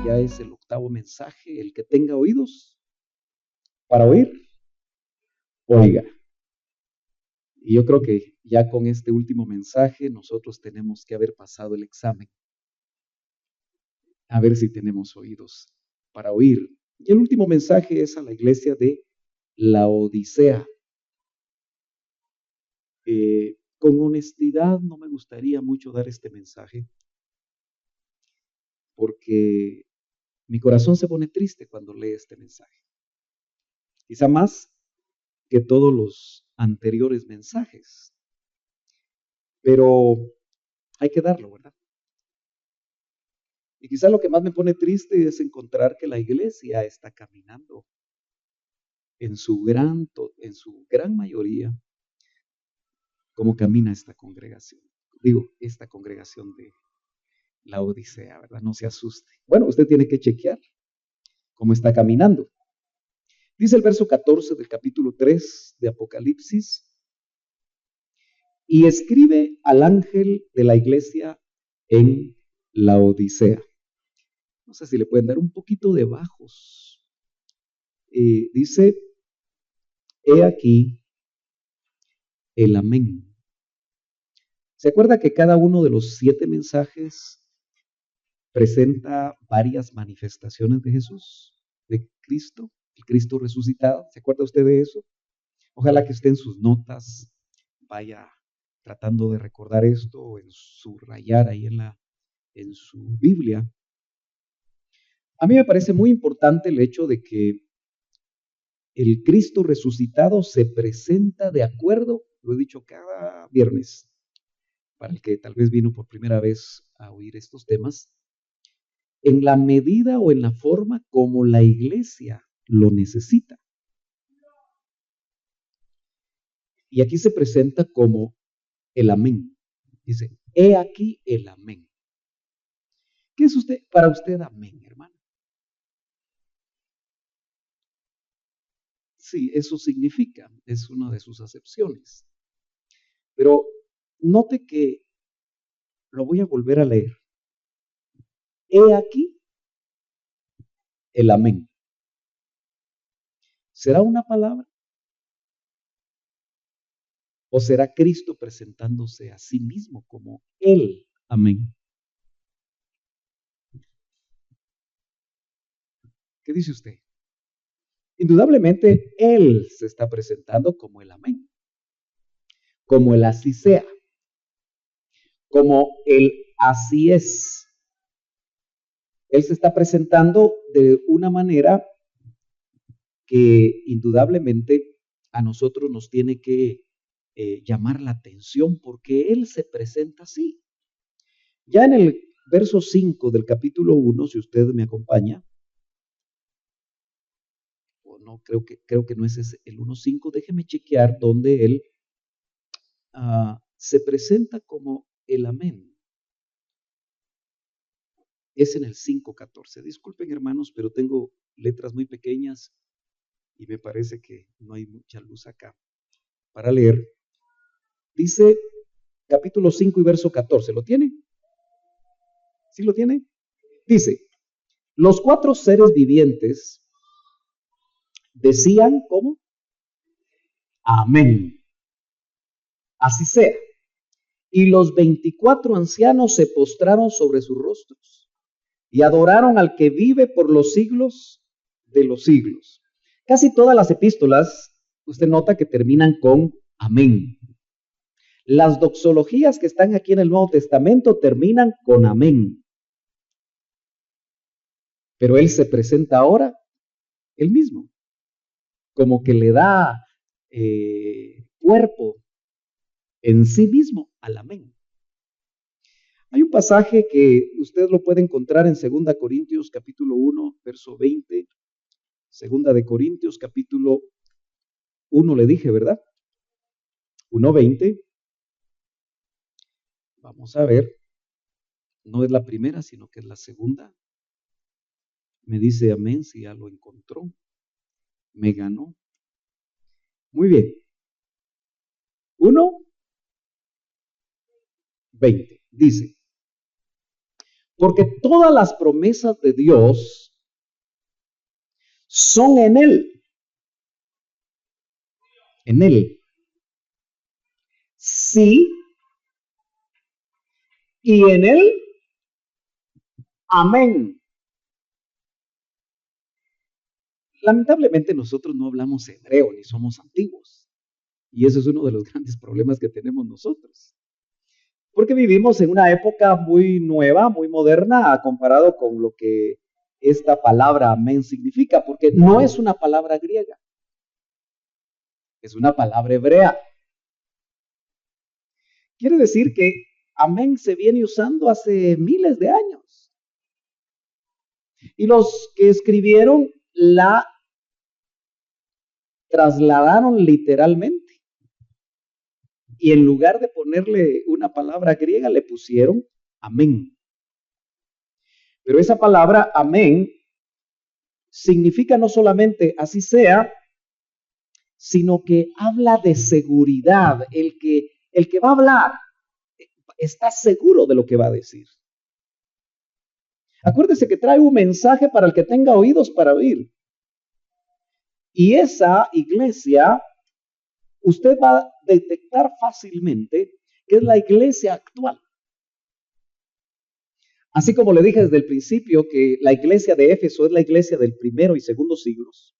ya es el 8º mensaje. El que tenga oídos para oír, oiga. Y yo creo que ya con este último mensaje nosotros tenemos que haber pasado el examen. A ver si tenemos oídos para oír. Y el último mensaje es a la iglesia de Laodicea. Con honestidad no me gustaría mucho dar este mensaje, porque mi corazón se pone triste cuando lee este mensaje. Quizá más que todos los anteriores mensajes. Pero hay que darlo, ¿verdad? Y quizá lo que más me pone triste es encontrar que la iglesia está caminando en su gran mayoría como camina esta congregación. Digo, esta congregación de la Odisea, ¿verdad? No se asuste. Bueno, usted tiene que chequear cómo está caminando. Dice el verso 14 del capítulo 3 de Apocalipsis: y escribe al ángel de la iglesia en Laodicea. No sé si le pueden dar un poquito de bajos. Dice: he aquí el amén. ¿Se acuerda que cada uno de los 7 mensajes presenta varias manifestaciones de Jesús, de Cristo, el Cristo resucitado? ¿Se acuerda usted de eso? Ojalá que esté en sus notas, vaya tratando de recordar esto o en subrayar ahí en su Biblia. A mí me parece muy importante el hecho de que el Cristo resucitado se presenta de acuerdo, lo he dicho cada viernes, para el que tal vez vino por primera vez a oír estos temas, en la medida o en la forma como la iglesia lo necesita. Y aquí se presenta como el amén. Dice: he aquí el amén. ¿Qué es para usted amén, hermano? Sí, eso significa, es una de sus acepciones. Pero note que lo voy a volver a leer. He aquí el amén. ¿Será una palabra? ¿O será Cristo presentándose a sí mismo como el amén? ¿Qué dice usted? Indudablemente, Él se está presentando como el amén, como el así sea, como el así es. Él se está presentando de una manera que indudablemente a nosotros nos tiene que llamar la atención, porque Él se presenta así. Ya en el verso 5 del capítulo 1, si usted me acompaña, o no, creo que no es ese, el 1:5, déjeme chequear donde Él se presenta como el amén. Es en el 5:14. Disculpen, hermanos, pero tengo letras muy pequeñas y me parece que no hay mucha luz acá para leer. Dice capítulo 5 y verso 14. ¿Lo tiene? ¿Sí lo tiene? Dice: los 4 seres vivientes decían, ¿cómo? Amén. Así sea. Y los 24 ancianos se postraron sobre sus rostros y adoraron al que vive por los siglos de los siglos. Casi todas las epístolas, usted nota que terminan con amén. Las doxologías que están aquí en el Nuevo Testamento terminan con amén. Pero Él se presenta ahora, Él mismo, como que le da cuerpo en sí mismo al amén. Hay un pasaje que usted lo puede encontrar en 2 Corintios capítulo 1, verso 20. 2 de Corintios capítulo 1 le dije, ¿verdad? 1:20. Vamos a ver. No es la primera, sino que es la segunda. Me dice amén si ya lo encontró. Me ganó. Muy bien. 1:20. Dice: Porque todas las promesas de Dios son en Él. En Él. Sí. Y en Él. Amén. Lamentablemente nosotros no hablamos hebreo ni somos antiguos. Y ese es uno de los grandes problemas que tenemos nosotros. Porque vivimos en una época muy nueva, muy moderna, comparado con lo que esta palabra amén significa, porque no es una palabra griega, es una palabra hebrea. Quiere decir que amén se viene usando hace miles de años. Y los que escribieron la trasladaron literalmente. Y en lugar de ponerle una palabra griega, le pusieron amén. Pero esa palabra amén significa no solamente así sea, sino que habla de seguridad. El que va a hablar está seguro de lo que va a decir. Acuérdese que trae un mensaje para el que tenga oídos para oír. Y esa iglesia, usted va a detectar fácilmente que es la iglesia actual. Así como le dije desde el principio que la iglesia de Éfeso es la iglesia del primero y segundo siglos,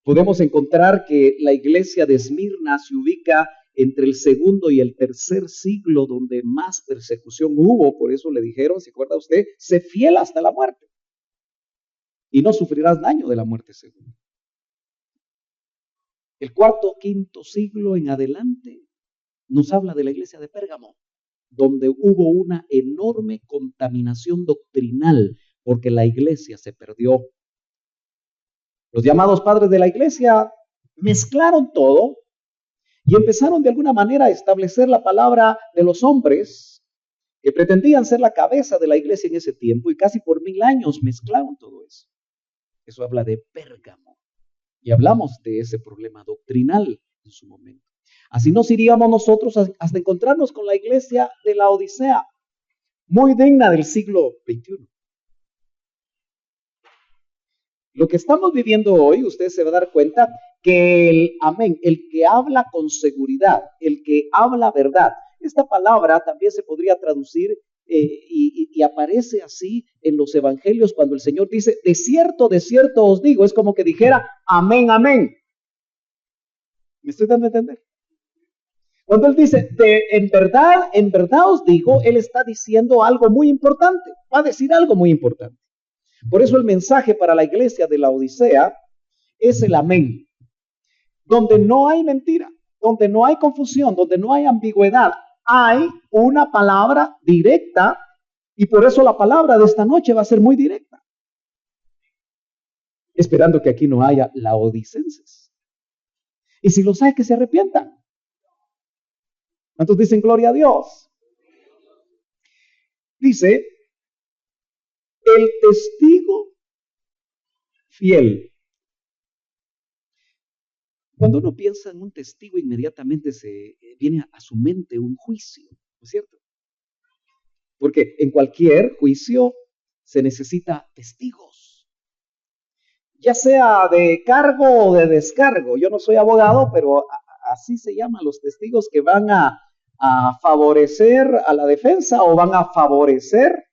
podemos encontrar que la iglesia de Esmirna se ubica entre el segundo y el tercer siglo, donde más persecución hubo. Por eso le dijeron, ¿se acuerda usted? Sé fiel hasta la muerte y no sufrirás daño de la muerte segunda. El cuarto, quinto siglo en adelante nos habla de la iglesia de Pérgamo, donde hubo una enorme contaminación doctrinal porque la iglesia se perdió. Los llamados padres de la iglesia mezclaron todo y empezaron de alguna manera a establecer la palabra de los hombres que pretendían ser la cabeza de la iglesia en ese tiempo, y casi por 1000 años mezclaron todo eso. Eso habla de Pérgamo. Y hablamos de ese problema doctrinal en su momento. Así nos iríamos nosotros hasta encontrarnos con la iglesia de la Odisea, muy digna del siglo XXI. Lo que estamos viviendo hoy, usted se va a dar cuenta que el amén, el que habla con seguridad, el que habla verdad, esta palabra también se podría traducir y aparece así en los evangelios cuando el Señor dice, de cierto os digo, es como que dijera, amén, amén. ¿Me estoy dando a entender? Cuando Él dice, en verdad os digo, Él está diciendo algo muy importante, va a decir algo muy importante. Por eso el mensaje para la iglesia de la Odisea es el amén, donde no hay mentira, donde no hay confusión, donde no hay ambigüedad, hay una palabra directa, y por eso la palabra de esta noche va a ser muy directa. Esperando que aquí no haya laodicenses. Y si los hay, que se arrepientan. ¿Cuántos dicen gloria a Dios? Dice, el testigo fiel. Cuando uno piensa en un testigo, inmediatamente se viene a su mente un juicio, ¿no es cierto? Porque en cualquier juicio se necesita testigos, ya sea de cargo o de descargo. Yo no soy abogado, pero así se llaman los testigos que van a favorecer a la defensa o van a favorecer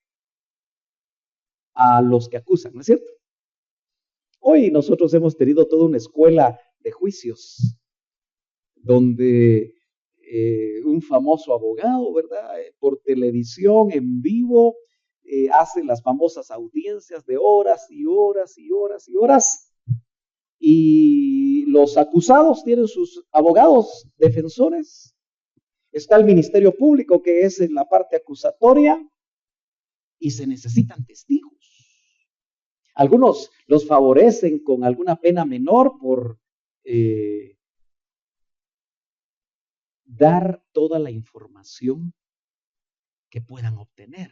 a los que acusan, ¿no es cierto? Hoy nosotros hemos tenido toda una escuela de juicios donde un famoso abogado, ¿verdad? Por televisión, en vivo, hace las famosas audiencias de horas y horas y horas y horas, y los acusados tienen sus abogados defensores. Está el Ministerio Público, que es en la parte acusatoria, y se necesitan testigos. Algunos los favorecen con alguna pena menor por dar toda la información que puedan obtener,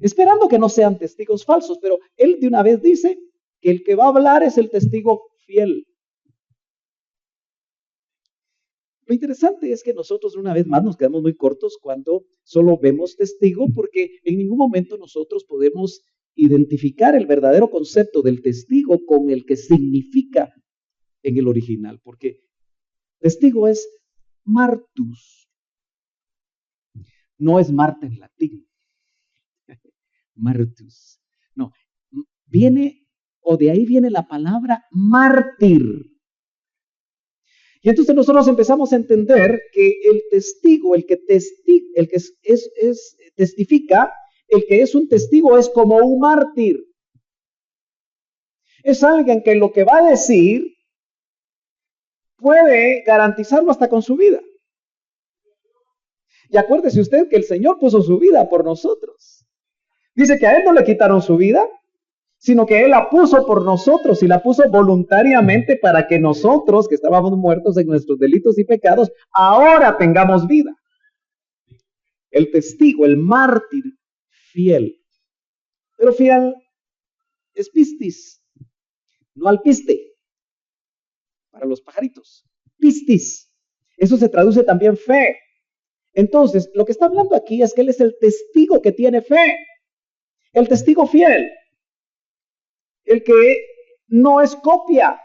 esperando que no sean testigos falsos, pero él de una vez dice que el que va a hablar es el testigo fiel. Lo interesante es que nosotros una vez más nos quedamos muy cortos cuando solo vemos testigo, porque en ningún momento nosotros podemos identificar el verdadero concepto del testigo con el que significa en el original, porque testigo es martus, no es Marta en latín, martus, no, viene, o de ahí viene la palabra mártir. Y entonces nosotros empezamos a entender que el testigo, el que testifica, el que es un testigo es como un mártir. Es alguien que lo que va a decir puede garantizarlo hasta con su vida. Y acuérdese usted que el Señor puso su vida por nosotros. Dice que a Él no le quitaron su vida, sino que Él la puso por nosotros y la puso voluntariamente para que nosotros, que estábamos muertos en nuestros delitos y pecados, ahora tengamos vida. El testigo, el mártir, fiel. Pero fiel es pistis, no alpiste, para los pajaritos. Pistis, eso se traduce también fe. Entonces, lo que está hablando aquí es que Él es el testigo que tiene fe, el testigo fiel. El que no es copia,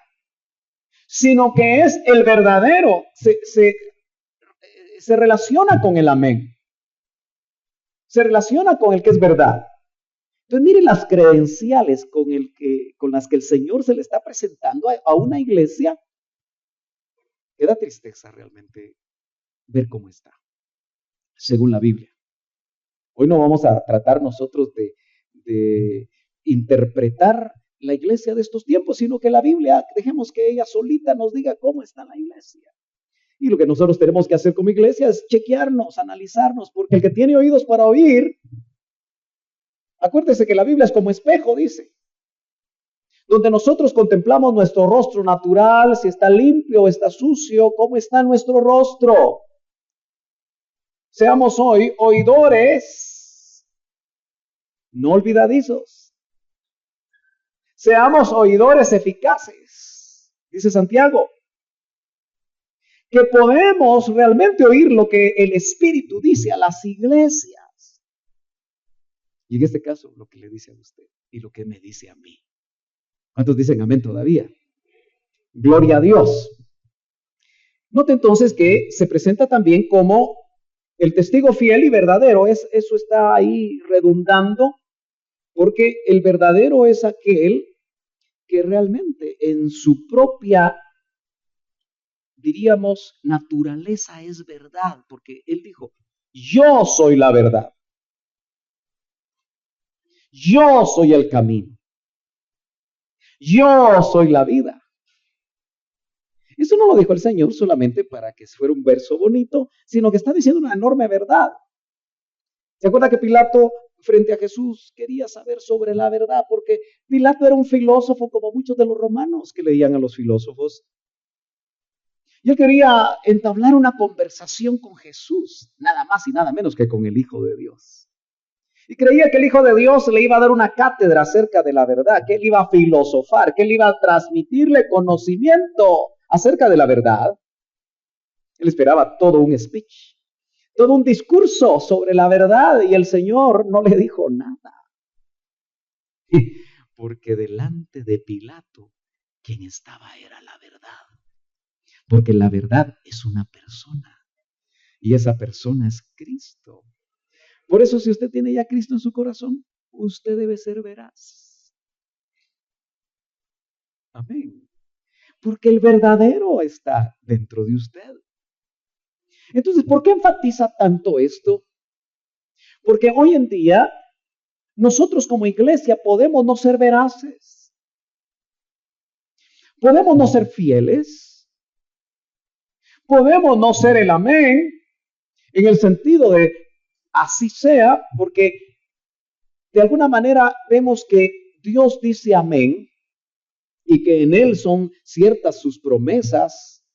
sino que es el verdadero, se relaciona con el amén, se relaciona con el que es verdad. Entonces miren las credenciales con las que el Señor se le está presentando a una iglesia. Que da tristeza realmente ver cómo está, según la Biblia. Hoy no vamos a tratar nosotros de interpretar la iglesia de estos tiempos, sino que la Biblia, dejemos que ella solita nos diga cómo está la iglesia. Y lo que nosotros tenemos que hacer como iglesia es chequearnos, analizarnos, porque el que tiene oídos para oír, acuérdese que la Biblia es como espejo, dice, donde nosotros contemplamos nuestro rostro natural, si está limpio o está sucio, cómo está nuestro rostro. Seamos hoy oidores, no olvidadizos. Seamos oidores eficaces, dice Santiago, que podemos realmente oír lo que el Espíritu dice a las iglesias. Y en este caso, lo que le dice a usted y lo que me dice a mí. ¿Cuántos dicen amén todavía? Gloria a Dios. Note entonces que se presenta también como el testigo fiel y verdadero. Eso está ahí redundando, porque el verdadero es aquel que realmente en su propia, diríamos, naturaleza es verdad, porque Él dijo, yo soy la verdad, yo soy el camino, yo soy la vida. Eso no lo dijo el Señor solamente para que fuera un verso bonito, sino que está diciendo una enorme verdad. ¿Se acuerda que Pilato frente a Jesús quería saber sobre la verdad? Porque Pilato era un filósofo como muchos de los romanos que leían a los filósofos. Y él quería entablar una conversación con Jesús, nada más y nada menos que con el Hijo de Dios. Y creía que el Hijo de Dios le iba a dar una cátedra acerca de la verdad, que él iba a filosofar, que él iba a transmitirle conocimiento acerca de la verdad. Él esperaba todo un speech, todo un discurso sobre la verdad, y el Señor no le dijo nada. Porque delante de Pilato, quien estaba era la verdad. Porque la verdad es una persona, y esa persona es Cristo. Por eso, si usted tiene ya a Cristo en su corazón, usted debe ser veraz. Amén. Porque el verdadero está dentro de usted. Entonces, ¿por qué enfatiza tanto esto? Porque hoy en día, nosotros como iglesia podemos no ser veraces. Podemos no ser fieles. Podemos no ser el amén, en el sentido de así sea, porque de alguna manera vemos que Dios dice amén y que en Él son ciertas sus promesas,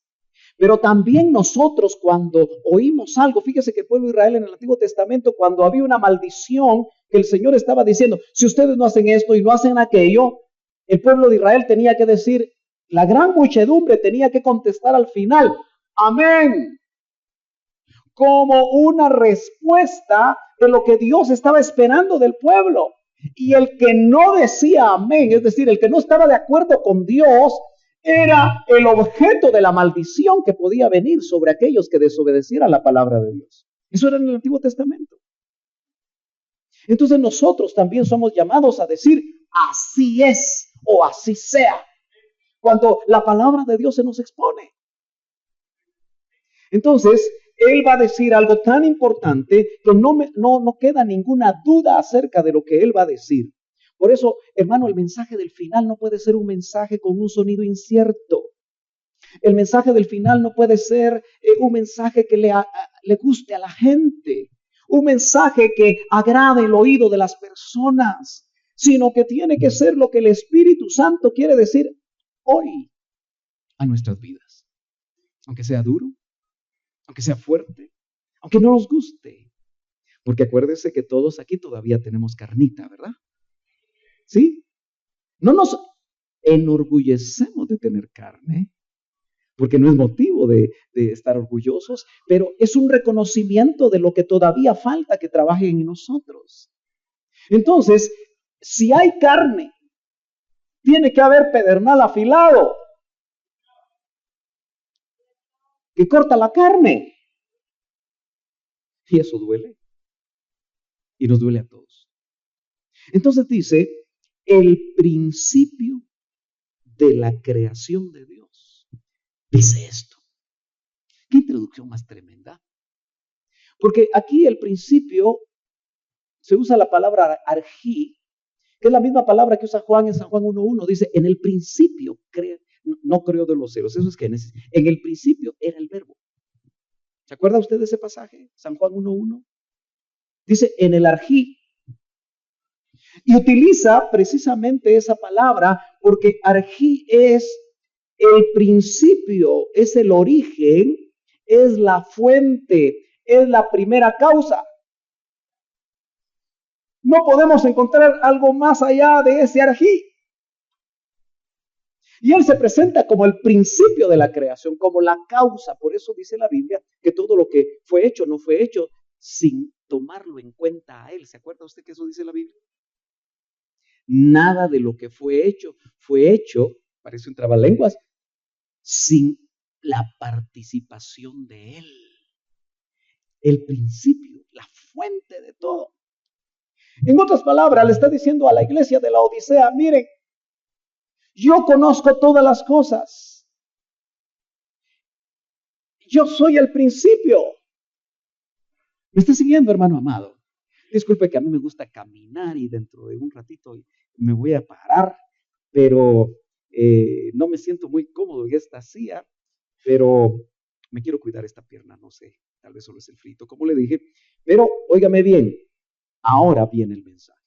pero también nosotros cuando oímos algo, fíjese que el pueblo de Israel en el Antiguo Testamento, cuando había una maldición que el Señor estaba diciendo, si ustedes no hacen esto y no hacen aquello, el pueblo de Israel tenía que decir, la gran muchedumbre tenía que contestar al final, amén, como una respuesta de lo que Dios estaba esperando del pueblo. Y el que no decía amén, es decir, el que no estaba de acuerdo con Dios, era el objeto de la maldición que podía venir sobre aquellos que desobedecieran la palabra de Dios. Eso era en el Antiguo Testamento. Entonces nosotros también somos llamados a decir, así es o así sea, cuando la palabra de Dios se nos expone. Entonces, Él va a decir algo tan importante que no queda ninguna duda acerca de lo que Él va a decir. Por eso, hermano, el mensaje del final no puede ser un mensaje con un sonido incierto. El mensaje del final no puede ser un mensaje que le guste a la gente, un mensaje que agrade el oído de las personas, sino que tiene que ser lo que el Espíritu Santo quiere decir hoy a nuestras vidas. Aunque sea duro, aunque sea fuerte, aunque no nos guste. Porque acuérdese que todos aquí todavía tenemos carnita, ¿verdad? ¿Sí? No nos enorgullecemos de tener carne, porque no es motivo de estar orgullosos, pero es un reconocimiento de lo que todavía falta que trabaje en nosotros. Entonces, si hay carne, tiene que haber pedernal afilado que corta la carne. Y eso duele. Y nos duele a todos. Entonces dice, el principio de la creación de Dios. Dice esto. ¿Qué introducción más tremenda? Porque aquí el principio se usa la palabra arjí, que es la misma palabra que usa Juan en San Juan 1.1. Dice, en el principio, no creó de los ceros, eso es Génesis. En el principio era el verbo. ¿Se acuerda usted de ese pasaje? San Juan 1.1. Dice, en el arjí. Y utiliza precisamente esa palabra porque arjí es el principio, es el origen, es la fuente, es la primera causa. No podemos encontrar algo más allá de ese arjí. Y él se presenta como el principio de la creación, como la causa. Por eso dice la Biblia que todo lo que fue hecho no fue hecho sin tomarlo en cuenta a él. ¿Se acuerda usted que eso dice la Biblia? Nada de lo que fue hecho, parece un trabalenguas, sin la participación de él. El principio, la fuente de todo. En otras palabras, le está diciendo a la iglesia de la Odisea, miren, yo conozco todas las cosas. Yo soy el principio. ¿Me está siguiendo, hermano amado? Disculpe que a mí me gusta caminar y dentro de un ratito me voy a parar, pero no me siento muy cómodo en esta silla, pero me quiero cuidar esta pierna, no sé, tal vez solo es el frito, como le dije, pero óigame bien, ahora viene el mensaje.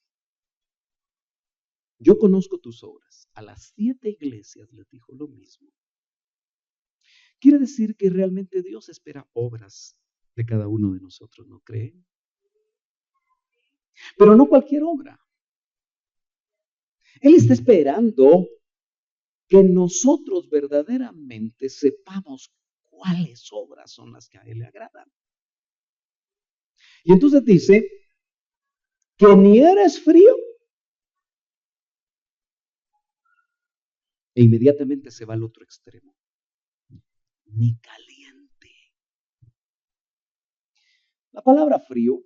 Yo conozco tus obras. A las 7 iglesias les dijo lo mismo. Quiere decir que realmente Dios espera obras de cada uno de nosotros, ¿no creen? Pero no cualquier obra. Él está esperando que nosotros verdaderamente sepamos cuáles obras son las que a Él le agradan. Y entonces dice que ni eres frío, e inmediatamente se va al otro extremo, ni caliente. La palabra frío,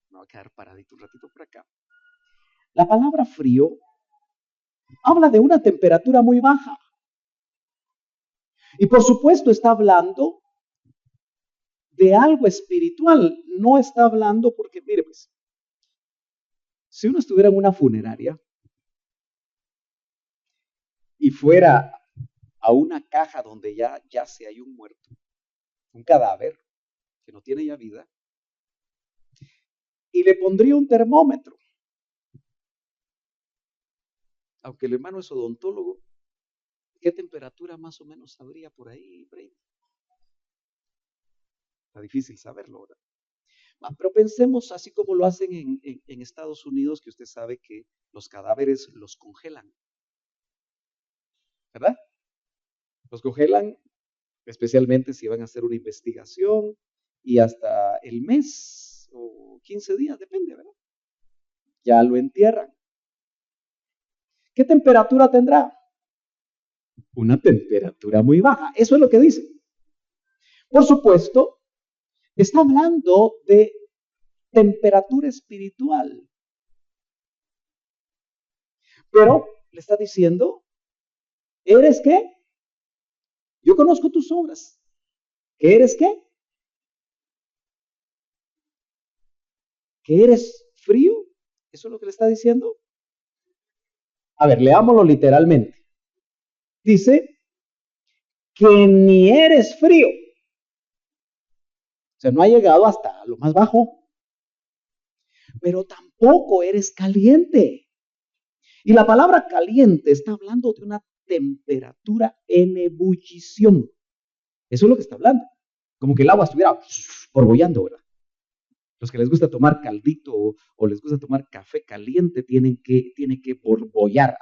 me voy a quedar paradito un ratito por acá. La palabra frío habla de una temperatura muy baja. Y por supuesto está hablando de algo espiritual. No está hablando porque, mire pues, si uno estuviera en una funeraria y fuera a una caja donde ya se hay un muerto, un cadáver que no tiene ya vida, y le pondría un termómetro, aunque el hermano es odontólogo, ¿qué temperatura más o menos sabría por ahí, Brady? Está difícil saberlo, ¿verdad? Pero pensemos así como lo hacen en Estados Unidos, que usted sabe que los cadáveres los congelan, ¿verdad? Los congelan especialmente si van a hacer una investigación y hasta el mes o 15 días, depende, ¿verdad? Ya lo entierran. ¿Qué temperatura tendrá? Una temperatura muy baja. Eso es lo que dice. Por supuesto, está hablando de temperatura espiritual. Pero le está diciendo, ¿eres qué? Yo conozco tus obras. ¿Qué eres qué? ¿Que eres frío? ¿Eso es lo que le está diciendo? A ver, leámoslo literalmente. Dice que ni eres frío. O sea, no ha llegado hasta lo más bajo. Pero tampoco eres caliente. Y la palabra caliente está hablando de una temperatura en ebullición. Eso es lo que está hablando. Como que el agua estuviera borbollando, ¿verdad? Los que les gusta tomar caldito o les gusta tomar café caliente tiene que borbollar.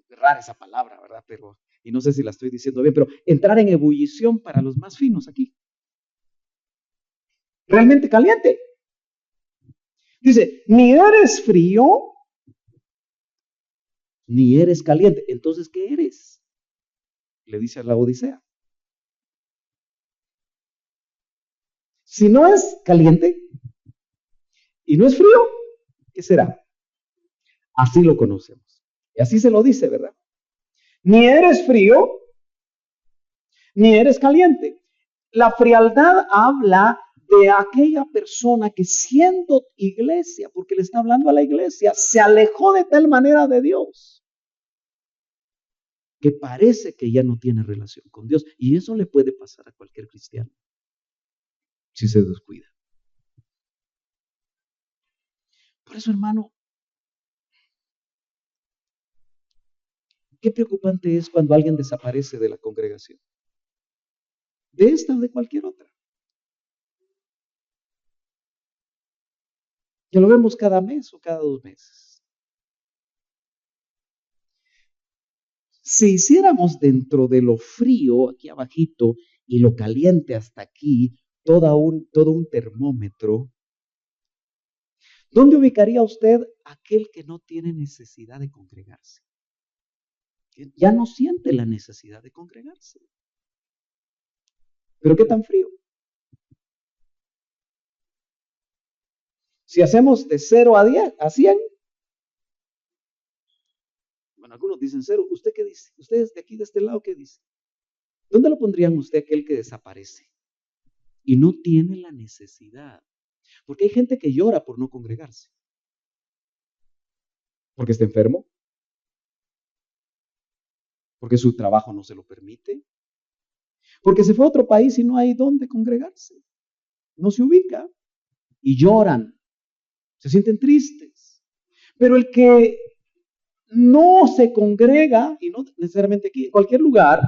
Rara esa palabra, ¿verdad? Pero, y no sé si la estoy diciendo bien, pero entrar en ebullición para los más finos aquí. Realmente caliente. Dice, ni eres frío, ni eres caliente. Entonces, ¿qué eres? Le dice a la Odisea. Si no es caliente y no es frío, ¿qué será? Así lo conocemos. Y así se lo dice, ¿verdad? Ni eres frío, ni eres caliente. La frialdad habla de aquella persona que siendo iglesia, porque le está hablando a la iglesia, se alejó de tal manera de Dios, que parece que ya no tiene relación con Dios. Y eso le puede pasar a cualquier cristiano, si se descuida. Por eso, hermano, qué preocupante es cuando alguien desaparece de la congregación, de esta o de cualquier otra. Que lo vemos cada mes o cada 2 meses. Si hiciéramos dentro de lo frío, aquí abajito, y lo caliente hasta aquí, todo un termómetro, ¿dónde ubicaría usted aquel que no tiene necesidad de congregarse? Ya no siente la necesidad de congregarse. ¿Pero qué tan frío? Si hacemos de 0 a 10, a 100. Bueno, algunos dicen 0. ¿Usted qué dice? Ustedes de aquí, de este lado, ¿qué dice? ¿Dónde lo pondrían usted aquel que desaparece y no tiene la necesidad? Porque hay gente que llora por no congregarse. Porque está enfermo. Porque su trabajo no se lo permite. Porque se fue a otro país y no hay dónde congregarse. No se ubica. Y lloran. Se sienten tristes. Pero el que no se congrega, y no necesariamente aquí, en cualquier lugar,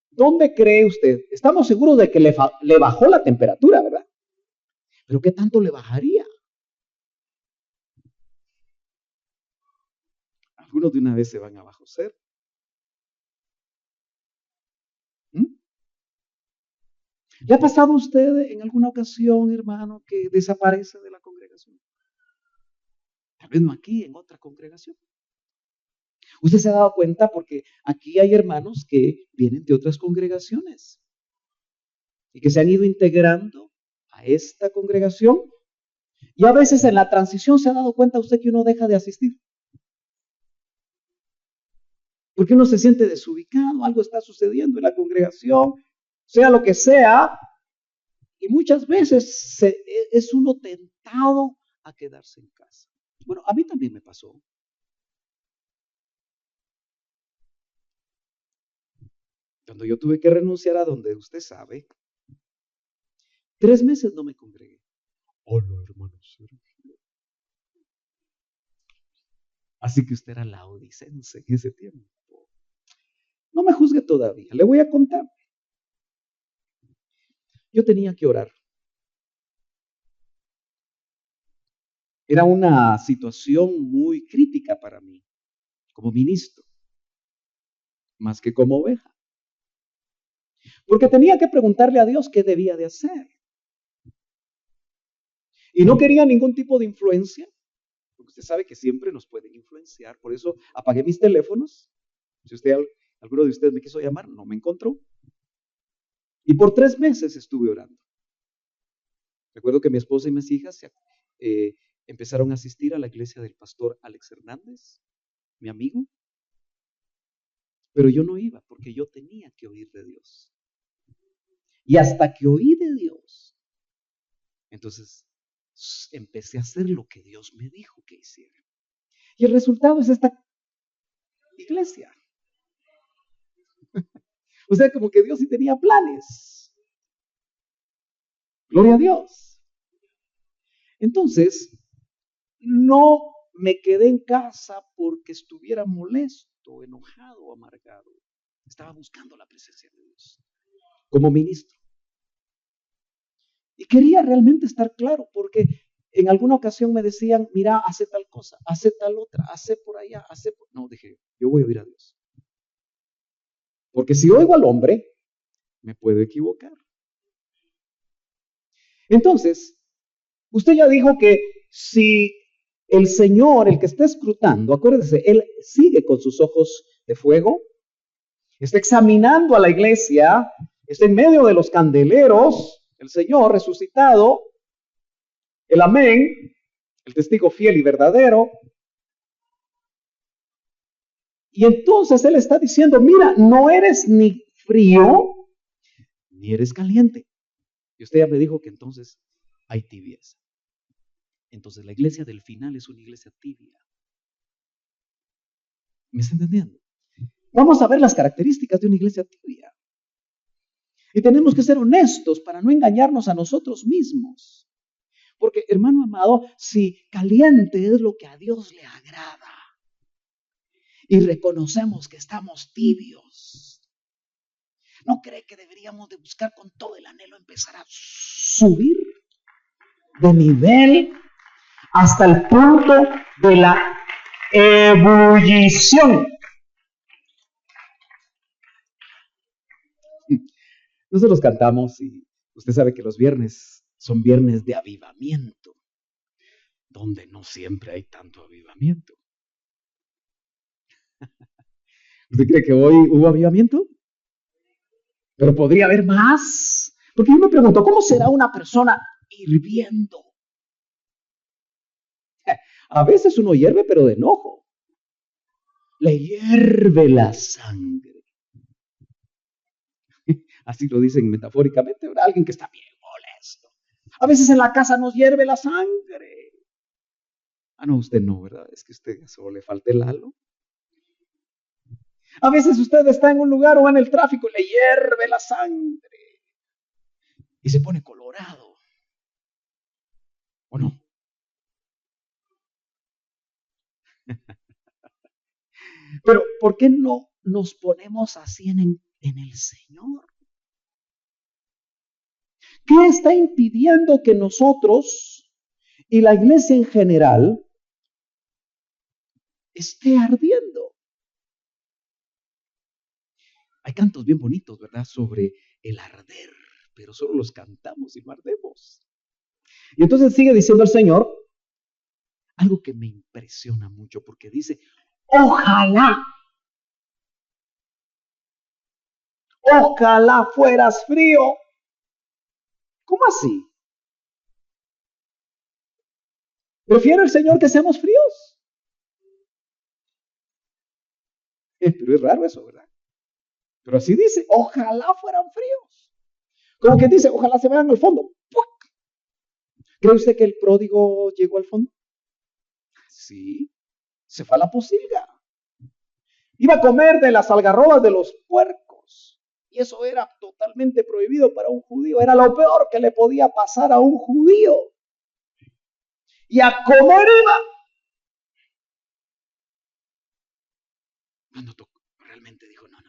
¿dónde cree usted? Estamos seguros de que le bajó la temperatura, ¿verdad? Pero ¿qué tanto le bajaría? Algunos de una vez se van a bajo cero. ¿Mm? ¿Le ha pasado a usted en alguna ocasión, hermano, que desaparece de la congregación? Tal vez no aquí, en otra congregación. Usted se ha dado cuenta porque aquí hay hermanos que vienen de otras congregaciones y que se han ido integrando a esta congregación, y a veces en la transición se ha dado cuenta usted que uno deja de asistir. Porque uno se siente desubicado, algo está sucediendo en la congregación, sea lo que sea, y muchas veces es uno tentado a quedarse en casa. Bueno, a mí también me pasó. Cuando yo tuve que renunciar a donde usted sabe, 3 meses no me congregué. Hola, hermano Sergio. Así que usted era laodicense en ese tiempo. No me juzgue todavía, le voy a contar. Yo tenía que orar. Era una situación muy crítica para mí, como ministro, más que como oveja. Porque tenía que preguntarle a Dios qué debía de hacer. Y no quería ningún tipo de influencia, porque usted sabe que siempre nos pueden influenciar. Por eso apagué mis teléfonos. Si alguno de ustedes me quiso llamar, no me encontró. Y por 3 meses estuve orando. Recuerdo que mi esposa y mis hijas empezaron a asistir a la iglesia del pastor Alex Hernández, mi amigo. Pero yo no iba porque yo tenía que oír de Dios. Y hasta que oí de Dios, entonces empecé a hacer lo que Dios me dijo que hiciera. Y el resultado es esta iglesia. O sea, como que Dios sí tenía planes. Gloria a Dios. Entonces, no me quedé en casa porque estuviera molesto, enojado o amargado. Estaba buscando la presencia de Dios como ministro. Y quería realmente estar claro porque en alguna ocasión me decían, mira, hace tal cosa, hace tal otra, hace por allá, hace por... No, dije, yo voy a oír a Dios. Porque si oigo al hombre, me puedo equivocar. Entonces, usted ya dijo que si el Señor, el que está escrutando, acuérdese, Él sigue con sus ojos de fuego, está examinando a la iglesia, está en medio de los candeleros, el Señor resucitado, el amén, el testigo fiel y verdadero. Y entonces Él está diciendo, mira, no eres ni frío, ni eres caliente. Y usted ya me dijo que entonces hay tibieza. Entonces la iglesia del final es una iglesia tibia. ¿Me está entendiendo? Vamos a ver las características de una iglesia tibia. Y tenemos que ser honestos para no engañarnos a nosotros mismos. Porque, hermano amado, si caliente es lo que a Dios le agrada y reconocemos que estamos tibios, ¿no cree que deberíamos de buscar con todo el anhelo empezar a subir de nivel hasta el punto de la ebullición? Nosotros cantamos y usted sabe que los viernes son viernes de avivamiento, donde no siempre hay tanto avivamiento. ¿Usted cree que hoy hubo avivamiento? Pero podría haber más. Porque yo me pregunto, ¿cómo será una persona hirviendo? A veces uno hierve, pero de enojo. Le hierve la sangre. Así lo dicen metafóricamente, ¿verdad? Alguien que está bien molesto. A veces en la casa nos hierve la sangre. Ah, no, usted no, ¿verdad? Es que usted solo le falta el halo. A veces usted está en un lugar o en el tráfico y le hierve la sangre. Y se pone colorado. ¿O no? Pero, ¿por qué no nos ponemos así en el Señor? ¿Qué está impidiendo que nosotros y la iglesia en general esté ardiendo? Hay cantos bien bonitos, ¿verdad? Sobre el arder, pero solo los cantamos y no ardemos. Y entonces sigue diciendo el Señor algo que me impresiona mucho porque dice, ojalá fueras frío. ¿Cómo así? ¿Prefiere el Señor que seamos fríos? Pero es raro eso, ¿verdad? Pero así dice, ojalá fueran fríos. Como que dice, ojalá se vayan al fondo. ¡Puc! ¿Cree usted que el pródigo llegó al fondo? Sí, se fue a la posilga. Iba a comer de las algarrobas de los puercos. Y eso era totalmente prohibido para un judío. Era lo peor que le podía pasar a un judío. Y a comer iba. Cuando realmente dijo, no.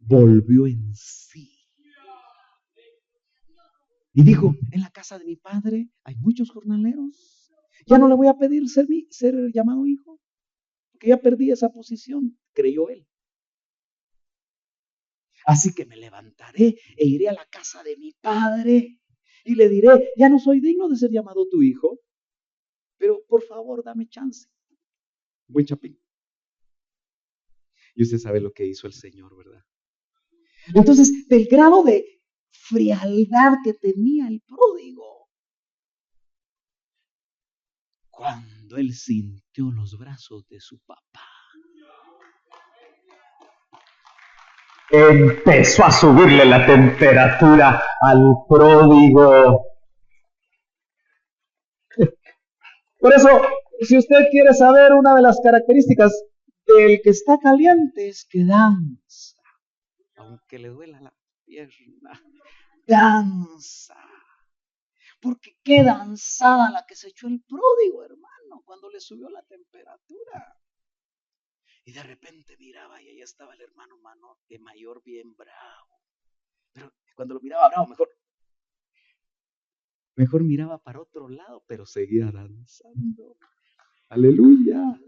Volvió en sí. Y dijo, en la casa de mi padre hay muchos jornaleros. Ya no le voy a pedir ser llamado hijo. Porque ya perdí esa posición, creyó él. Así que me levantaré e iré a la casa de mi padre y le diré, ya no soy digno de ser llamado tu hijo, pero por favor dame chance. Buen chapín. Y usted sabe lo que hizo el Señor, ¿verdad? Entonces, del grado de frialdad que tenía el pródigo, cuando él sintió los brazos de su papá, empezó a subirle la temperatura al pródigo. Por eso, si usted quiere saber una de las características del que está caliente, es que danza, aunque le duela la pierna, danza. porque qué danzada la que se echó el pródigo, hermano, cuando le subió la temperatura. Y de repente miraba y allá estaba el hermano mayor bien bravo. Pero cuando lo miraba bravo, mejor miraba para otro lado, pero seguía danzando. Aleluya.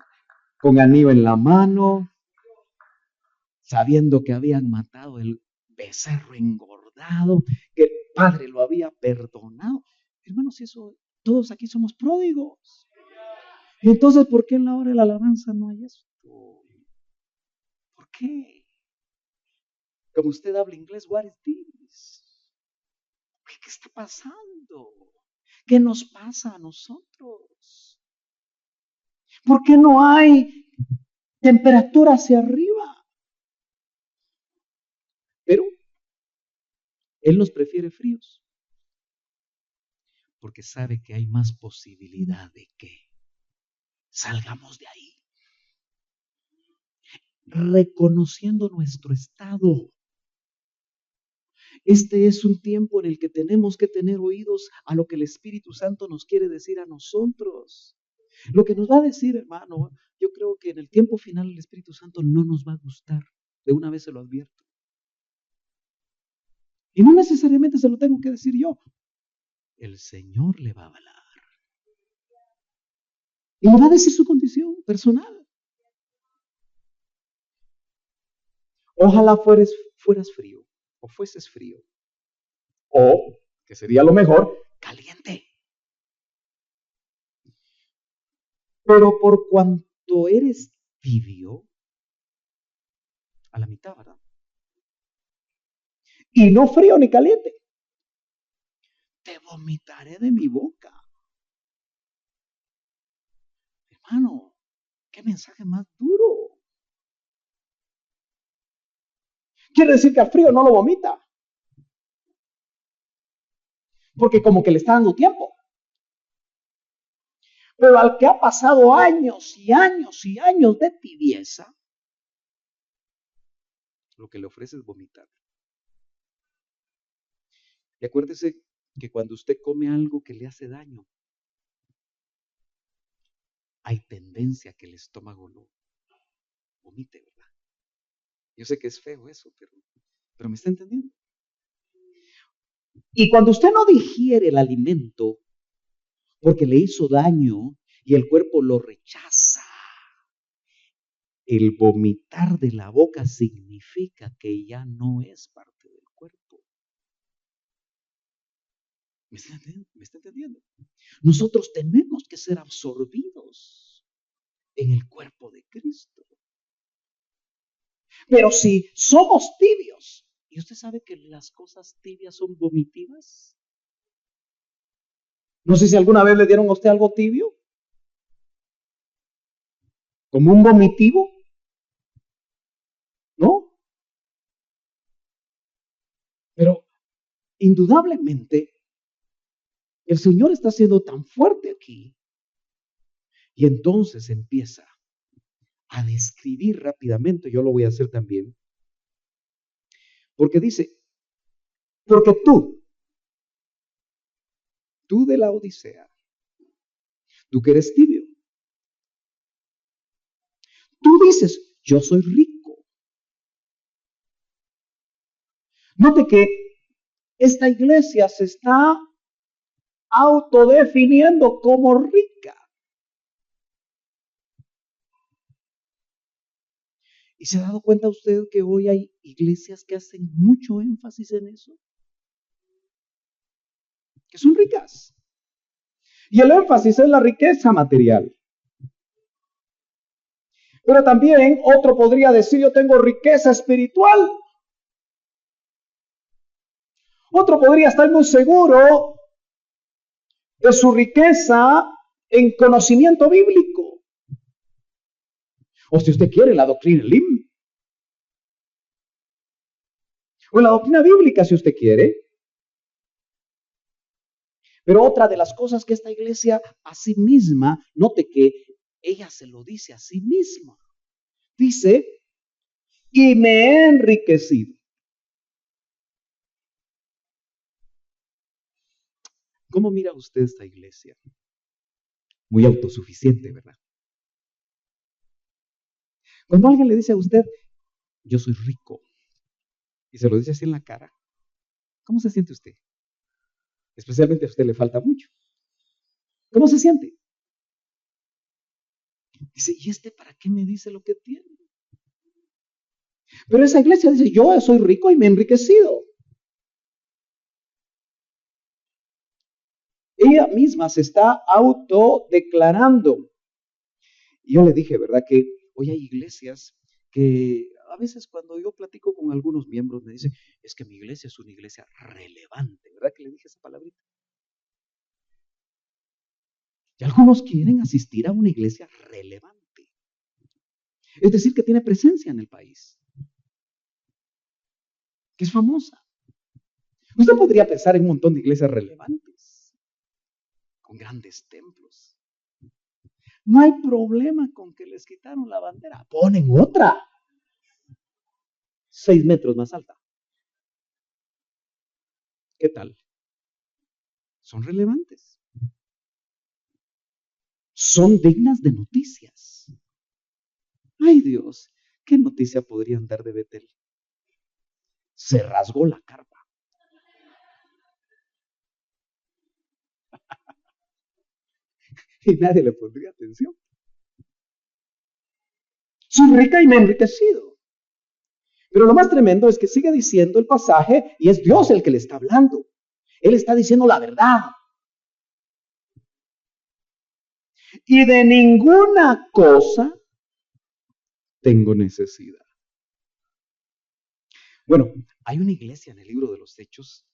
Con anillo en la mano, sabiendo que habían matado el becerro engordado, que el padre lo había perdonado. Hermanos, eso, todos aquí somos pródigos. Entonces, ¿por qué en la hora de la alabanza no hay esto? ¿Por qué? Como usted habla inglés, what is this? ¿Qué está pasando? ¿Qué nos pasa a nosotros? ¿Por qué no hay temperatura hacia arriba? Pero Él nos prefiere fríos, porque sabe que hay más posibilidad de que salgamos de ahí, reconociendo nuestro estado. Este es un tiempo en el que tenemos que tener oídos a lo que el Espíritu Santo nos quiere decir a nosotros. Lo que nos va a decir, hermano, yo creo que en el tiempo final el Espíritu Santo no nos va a gustar. De una vez se lo advierto. Y no necesariamente se lo tengo que decir yo. El Señor le va a hablar. Y le va a decir su condición personal. Ojalá fueras frío, o fueses frío. O, que sería lo mejor, caliente. Pero por cuanto eres tibio, a la mitad, ¿verdad? Y no frío ni caliente, te vomitaré de mi boca. Hermano, qué mensaje más duro. Quiere decir que al frío no lo vomita, porque como que le está dando tiempo. Pero al que ha pasado años y años y años de tibieza, lo que le ofrece es vomitar. Y acuérdese que cuando usted come algo que le hace daño, hay tendencia a que el estómago lo vomite, ¿verdad? Yo sé que es feo eso, pero ¿me está entendiendo? Y cuando usted no digiere el alimento porque le hizo daño y el cuerpo lo rechaza, el vomitar de la boca significa que ya no es parte del cuerpo. ¿Me está entendiendo? Nosotros tenemos que ser absorbidos en el cuerpo de Cristo. Pero si somos tibios, ¿y usted sabe que las cosas tibias son vomitivas? No sé si alguna vez le dieron a usted algo tibio, como un vomitivo, ¿no? Pero indudablemente el Señor está siendo tan fuerte aquí y entonces empieza a describir rápidamente, yo lo voy a hacer también, porque dice, porque tú de la Odisea, tú que eres tibio, tú dices, yo soy rico. Note que esta iglesia se está autodefiniendo como rica. ¿Y se ha dado cuenta usted que hoy hay iglesias que hacen mucho énfasis en eso? Que son ricas. Y el énfasis es la riqueza material. Pero también otro podría decir, yo tengo riqueza espiritual. Otro podría estar muy seguro de su riqueza en conocimiento bíblico. O si usted quiere, la doctrina LIM. O la doctrina bíblica, si usted quiere. Pero otra de las cosas que esta iglesia a sí misma, note que ella se lo dice a sí misma. Dice, y me he enriquecido. ¿Cómo mira usted esta iglesia? Muy autosuficiente, ¿verdad? Cuando alguien le dice a usted, yo soy rico, y se lo dice así en la cara, ¿cómo se siente usted? Especialmente a usted le falta mucho. ¿Cómo se siente? Dice, ¿y este para qué me dice lo que tiene? Pero esa iglesia dice, yo soy rico y me he enriquecido. Ella misma se está autodeclarando. Y yo le dije, ¿verdad? Que hoy hay iglesias que a veces cuando yo platico con algunos miembros me dicen, es que mi iglesia es una iglesia relevante, ¿verdad? Que le dije esa palabrita. Y algunos quieren asistir a una iglesia relevante. Es decir, que tiene presencia en el país. Que es famosa. Usted podría pensar en un montón de iglesias relevantes. Con grandes templos. No hay problema con que les quitaron la bandera. Ponen otra. 6 metros más alta. ¿Qué tal? Son relevantes. Son dignas de noticias. Ay Dios, ¿qué noticia podrían dar de Betel? Se rasgó la carpa. Y nadie le pondría atención. Soy rica y me he enriquecido. Pero lo más tremendo es que sigue diciendo el pasaje y es Dios el que le está hablando. Él está diciendo la verdad. Y de ninguna cosa tengo necesidad. Bueno, hay una iglesia en el libro de los Hechos,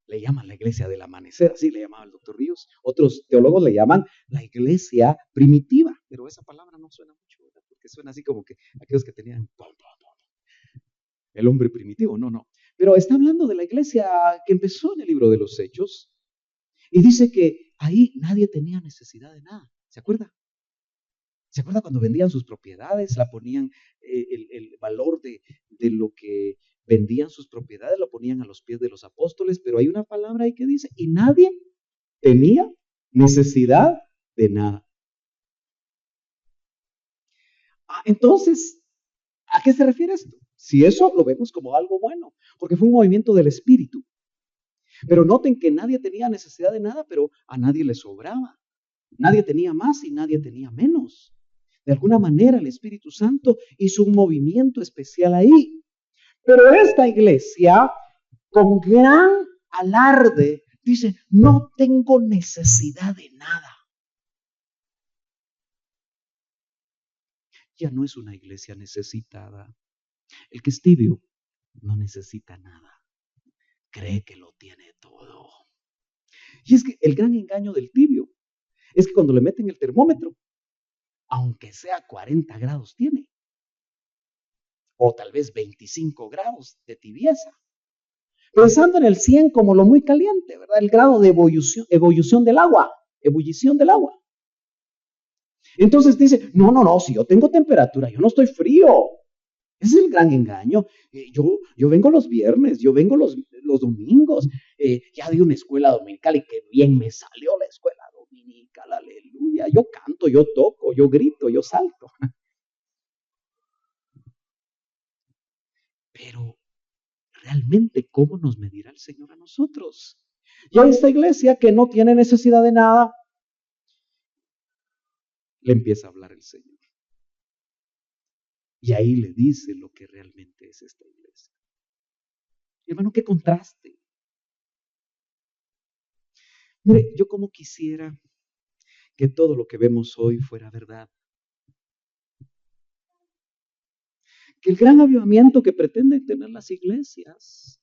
le llaman la iglesia del amanecer, así le llamaba el doctor Ríos. Otros teólogos le llaman la iglesia primitiva, pero esa palabra no suena mucho, ¿verdad? Porque suena así como que aquellos que tenían el hombre primitivo, no. Pero está hablando de la iglesia que empezó en el libro de los Hechos y dice que ahí nadie tenía necesidad de nada. ¿Se acuerda? ¿Se acuerda cuando vendían sus propiedades? La ponían, el valor de lo que vendían sus propiedades, lo ponían a los pies de los apóstoles, pero hay una palabra ahí que dice, y nadie tenía necesidad de nada. Entonces, ¿a qué se refiere esto? Si eso lo vemos como algo bueno, porque fue un movimiento del Espíritu. Pero noten que nadie tenía necesidad de nada, pero a nadie le sobraba. Nadie tenía más y nadie tenía menos. De alguna manera el Espíritu Santo hizo un movimiento especial ahí. Pero esta iglesia, con gran alarde, dice, no tengo necesidad de nada. Ya no es una iglesia necesitada. El que es tibio no necesita nada. Cree que lo tiene todo. Y es que el gran engaño del tibio es que cuando le meten el termómetro, aunque sea 40 grados tiene, o tal vez 25 grados de tibieza, pensando en el 100 como lo muy caliente, ¿verdad? El grado de ebullición del agua. Entonces dice, no, si yo tengo temperatura, yo no estoy frío. Ese es el gran engaño. Yo vengo los viernes, yo vengo los domingos. Ya di una escuela dominical y qué bien me salió la escuela dominical, aleluya. Yo canto, yo toco, yo grito, yo salto. Pero realmente, ¿cómo nos medirá el Señor a nosotros? Y a esta iglesia que no tiene necesidad de nada, le empieza a hablar el Señor. Y ahí le dice lo que realmente es esta iglesia. Hermano, qué contraste. Mire, yo como quisiera que todo lo que vemos hoy fuera verdad. Que el gran avivamiento que pretenden tener las iglesias.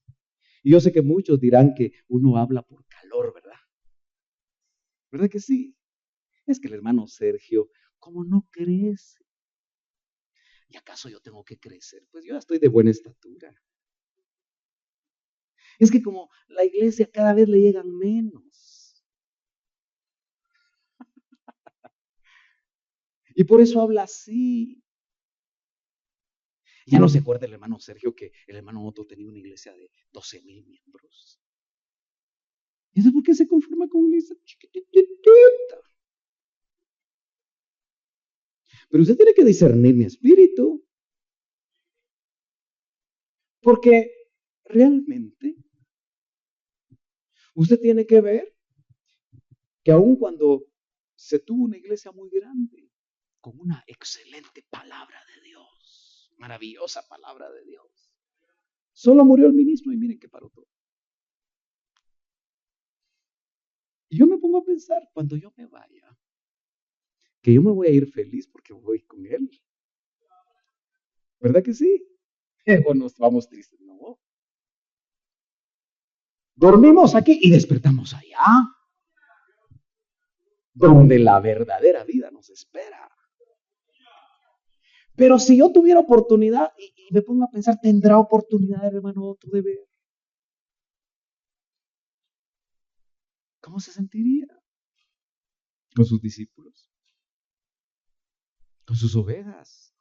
Y yo sé que muchos dirán que uno habla por calor, ¿verdad? ¿Verdad que sí? Es que el hermano Sergio, ¿cómo no crece? ¿Y acaso yo tengo que crecer? Pues yo ya estoy de buena estatura. Es que como la iglesia cada vez le llegan menos. Y por eso habla así. Ya no se acuerda el hermano Sergio que el hermano Otto tenía una iglesia de 12,000 miembros. ¿Y eso por qué se conforma con una iglesia chiquitita? Pero usted tiene que discernir mi espíritu. Porque realmente usted tiene que ver que aun cuando se tuvo una iglesia muy grande, con una excelente palabra de Dios, maravillosa palabra de Dios, solo murió el ministro y miren que paró todo. Y yo me pongo a pensar, cuando yo me vaya, que yo me voy a ir feliz porque voy con él. ¿Verdad que sí? O nos vamos tristes, no. Dormimos aquí y despertamos allá, donde la verdadera vida nos espera. Pero si yo tuviera oportunidad, y me pongo a pensar, ¿tendrá oportunidad el hermano Otto de ver? ¿Cómo se sentiría? Con sus discípulos, con sus ovejas,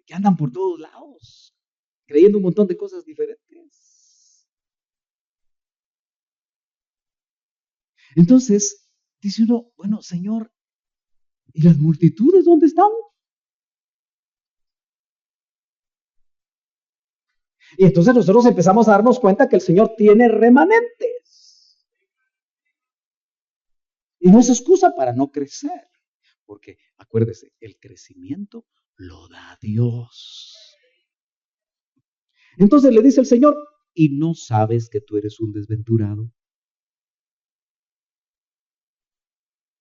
que andan por todos lados, creyendo un montón de cosas diferentes. Entonces, dice uno, bueno, Señor, ¿y las multitudes dónde están? Y entonces nosotros empezamos a darnos cuenta que el Señor tiene remanentes. Y no es excusa para no crecer. Porque acuérdese, el crecimiento lo da Dios. Entonces le dice el Señor, ¿y no sabes que tú eres un desventurado?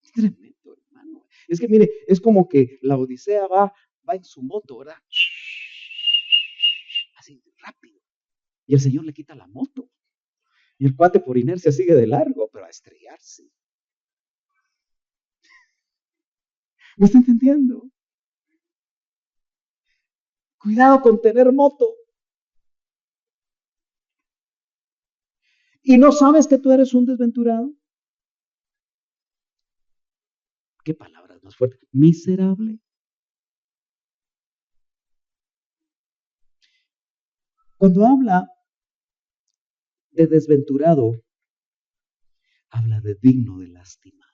Es tremendo, hermano. Es que mire, es como que la Odisea va en su moto, ¿verdad? Así rápido. Y el Señor le quita la moto. Y el cuate por inercia sigue de largo, pero a estrellarse. ¿Me está entendiendo? Cuidado con tener moto. ¿Y no sabes que tú eres un desventurado? ¿Qué palabras más fuertes? Miserable. Cuando habla de desventurado, habla de digno de lástima.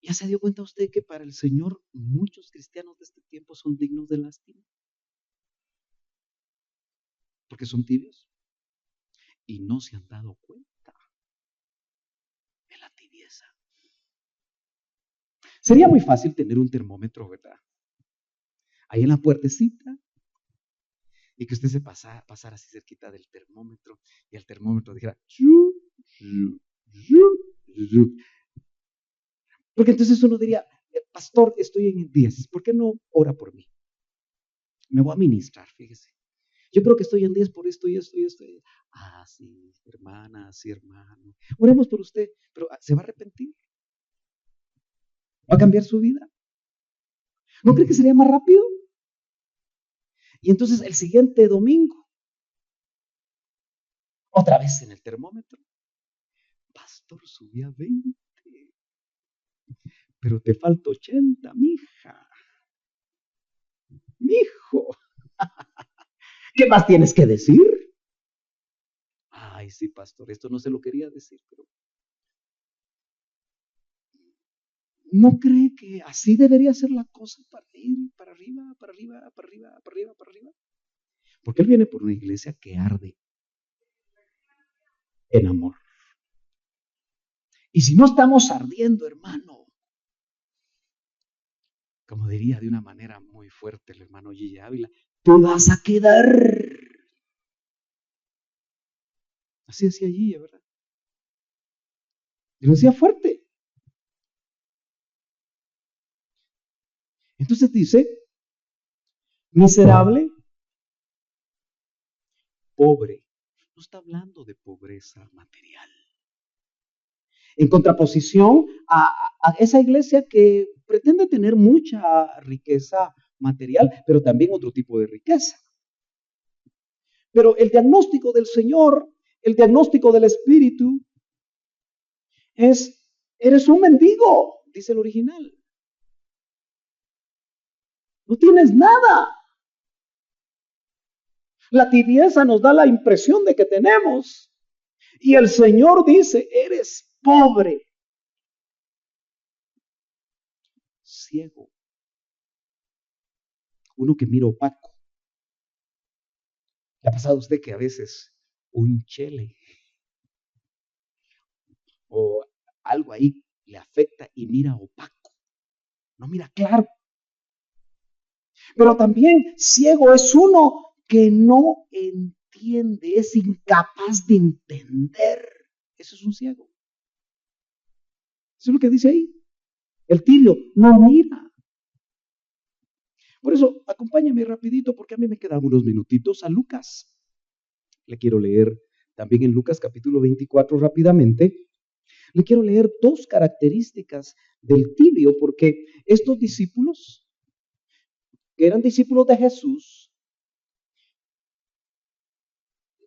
¿Ya se dio cuenta usted que para el Señor muchos cristianos de este tiempo son dignos de lástima? Porque son tibios y no se han dado cuenta de la tibieza. Sería muy fácil tener un termómetro, ¿verdad? Ahí en la puertecita y que usted se pasara así cerquita del termómetro y el termómetro dijera "Shu, shu, shu, shu". Porque entonces uno diría, pastor, estoy en 10, ¿por qué no ora por mí? Me voy a ministrar, fíjese. Yo creo que estoy en 10 por esto y esto y esto. Ah, sí, hermana, sí, hermano. Oremos por usted, pero ¿se va a arrepentir? ¿Va a cambiar su vida? ¿No cree que sería más rápido? Y entonces el siguiente domingo, otra vez en el termómetro, pastor, subí a 20, pero te falta 80, mija, mijo. ¿Qué más tienes que decir? Ay, sí, pastor, esto no se lo quería decir, pero ¿no cree que así debería ser la cosa para ir para arriba, para arriba, para arriba, para arriba, para arriba? Porque él viene por una iglesia que arde en amor. Y si no estamos ardiendo, hermano, como diría de una manera muy fuerte el hermano Gigi Ávila, te vas a quedar. Así decía Gigi, ¿verdad? Y lo decía fuerte. Entonces dice, miserable, pobre. No está hablando de pobreza material. En contraposición a esa iglesia que pretende tener mucha riqueza material, pero también otro tipo de riqueza. Pero el diagnóstico del Señor, el diagnóstico del Espíritu es, eres un mendigo, dice el original. No tienes nada. La tibieza nos da la impresión de que tenemos. Y el Señor dice, eres pobre, ciego, uno que mira opaco. ¿Le ha pasado a usted que a veces un chele o algo ahí le afecta y mira opaco? No mira claro. Pero también ciego es uno que no entiende, es incapaz de entender. Eso es un ciego. Eso es lo que dice ahí. El tibio no mira. Por eso, acompáñame rapidito porque a mí me quedan unos minutitos a Lucas. Le quiero leer también en Lucas capítulo 24 rápidamente. Le quiero leer dos características del tibio porque estos discípulos, que eran discípulos de Jesús,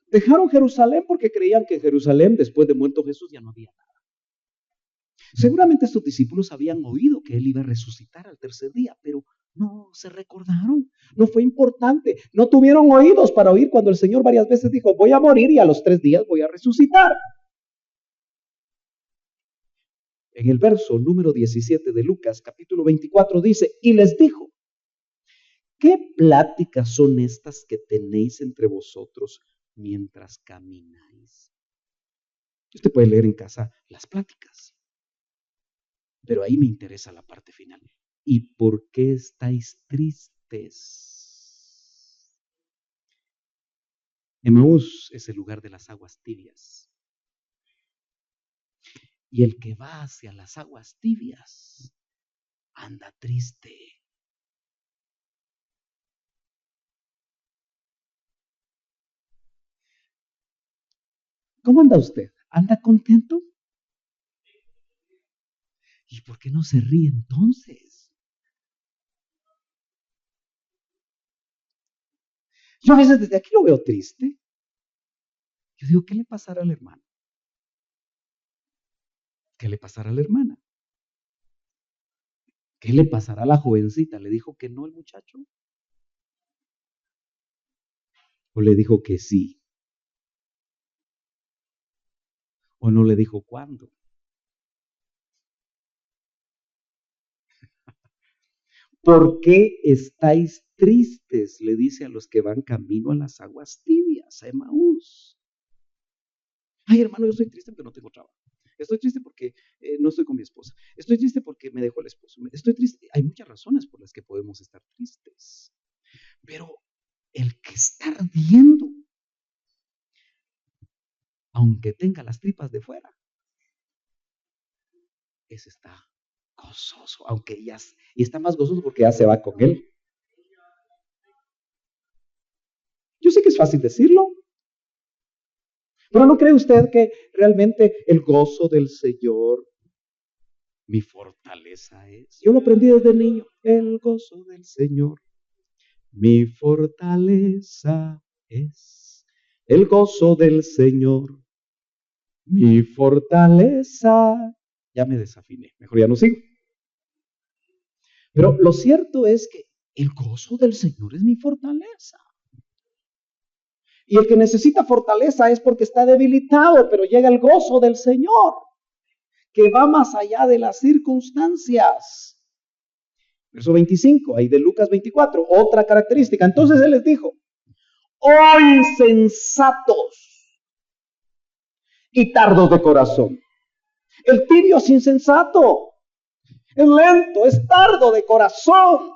dejaron Jerusalén porque creían que en Jerusalén, después de muerto Jesús, ya no había nada. Seguramente estos discípulos habían oído que Él iba a resucitar al tercer día, pero no se recordaron, no fue importante, no tuvieron oídos para oír cuando el Señor varias veces dijo, voy a morir y a los 3 días voy a resucitar. En el verso número 17 de Lucas, capítulo 24, dice, y les dijo, ¿qué pláticas son estas que tenéis entre vosotros mientras camináis? Usted puede leer en casa las pláticas, pero ahí me interesa la parte final. ¿Y por qué estáis tristes? Emaús es el lugar de las aguas tibias. Y el que va hacia las aguas tibias anda triste. ¿Cómo anda usted? ¿Anda contento? ¿Y por qué no se ríe entonces? Yo a veces desde aquí lo veo triste. Yo digo, ¿qué le pasará al hermano? ¿Qué le pasará a la hermana? ¿Qué le pasará a la jovencita? ¿Le dijo que no el muchacho? ¿O le dijo que sí? ¿O no le dijo cuándo? ¿Por qué estáis tristes? Le dice a los que van camino a las aguas tibias, a Emaús. Ay, hermano, yo estoy triste porque no tengo trabajo. Estoy triste porque no estoy con mi esposa. Estoy triste porque me dejó el esposo. Estoy triste. Hay muchas razones por las que podemos estar tristes. Pero el que está ardiendo, aunque tenga las tripas de fuera, ese está gozoso, aunque ya, y está más gozoso porque ya se va con él. Yo sé que es fácil decirlo, pero ¿no cree usted que realmente el gozo del Señor mi fortaleza es? Yo lo aprendí desde niño. El gozo del Señor mi fortaleza es. El gozo del Señor mi fortaleza. Ya me desafiné, mejor ya no sigo. Pero lo cierto es que el gozo del Señor es mi fortaleza. Y el que necesita fortaleza es porque está debilitado, pero llega el gozo del Señor, que va más allá de las circunstancias. Verso 25, ahí de Lucas 24, otra característica. Entonces Él les dijo, oh insensatos y tardos de corazón. El tibio es insensato. es lento, es tardo de corazón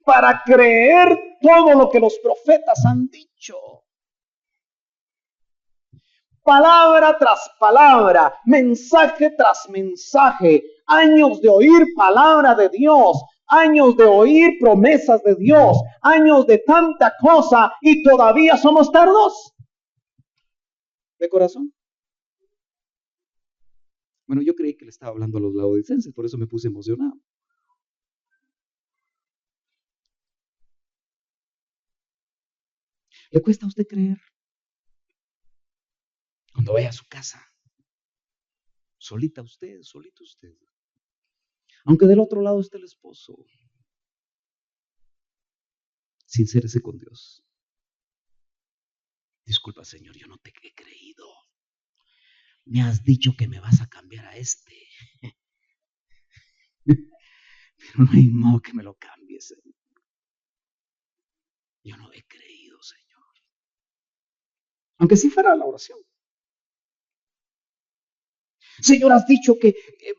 para creer todo lo que los profetas han dicho. Palabra tras palabra, mensaje tras mensaje, años de oír palabra de Dios, años de oír promesas de Dios, años de tanta cosa y todavía somos tardos de corazón. Bueno, yo creí que le estaba hablando a los laodicenses, por eso me puse emocionado. ¿Le cuesta a usted creer? Cuando vaya a su casa, solito usted. Aunque del otro lado esté el esposo, sincérese con Dios. Disculpa, Señor, yo no te he creído. Me has dicho que me vas a cambiar a este. Pero no hay modo que me lo cambies, Señor. Yo no he creído, Señor. Aunque sí fuera la oración. Señor, has dicho que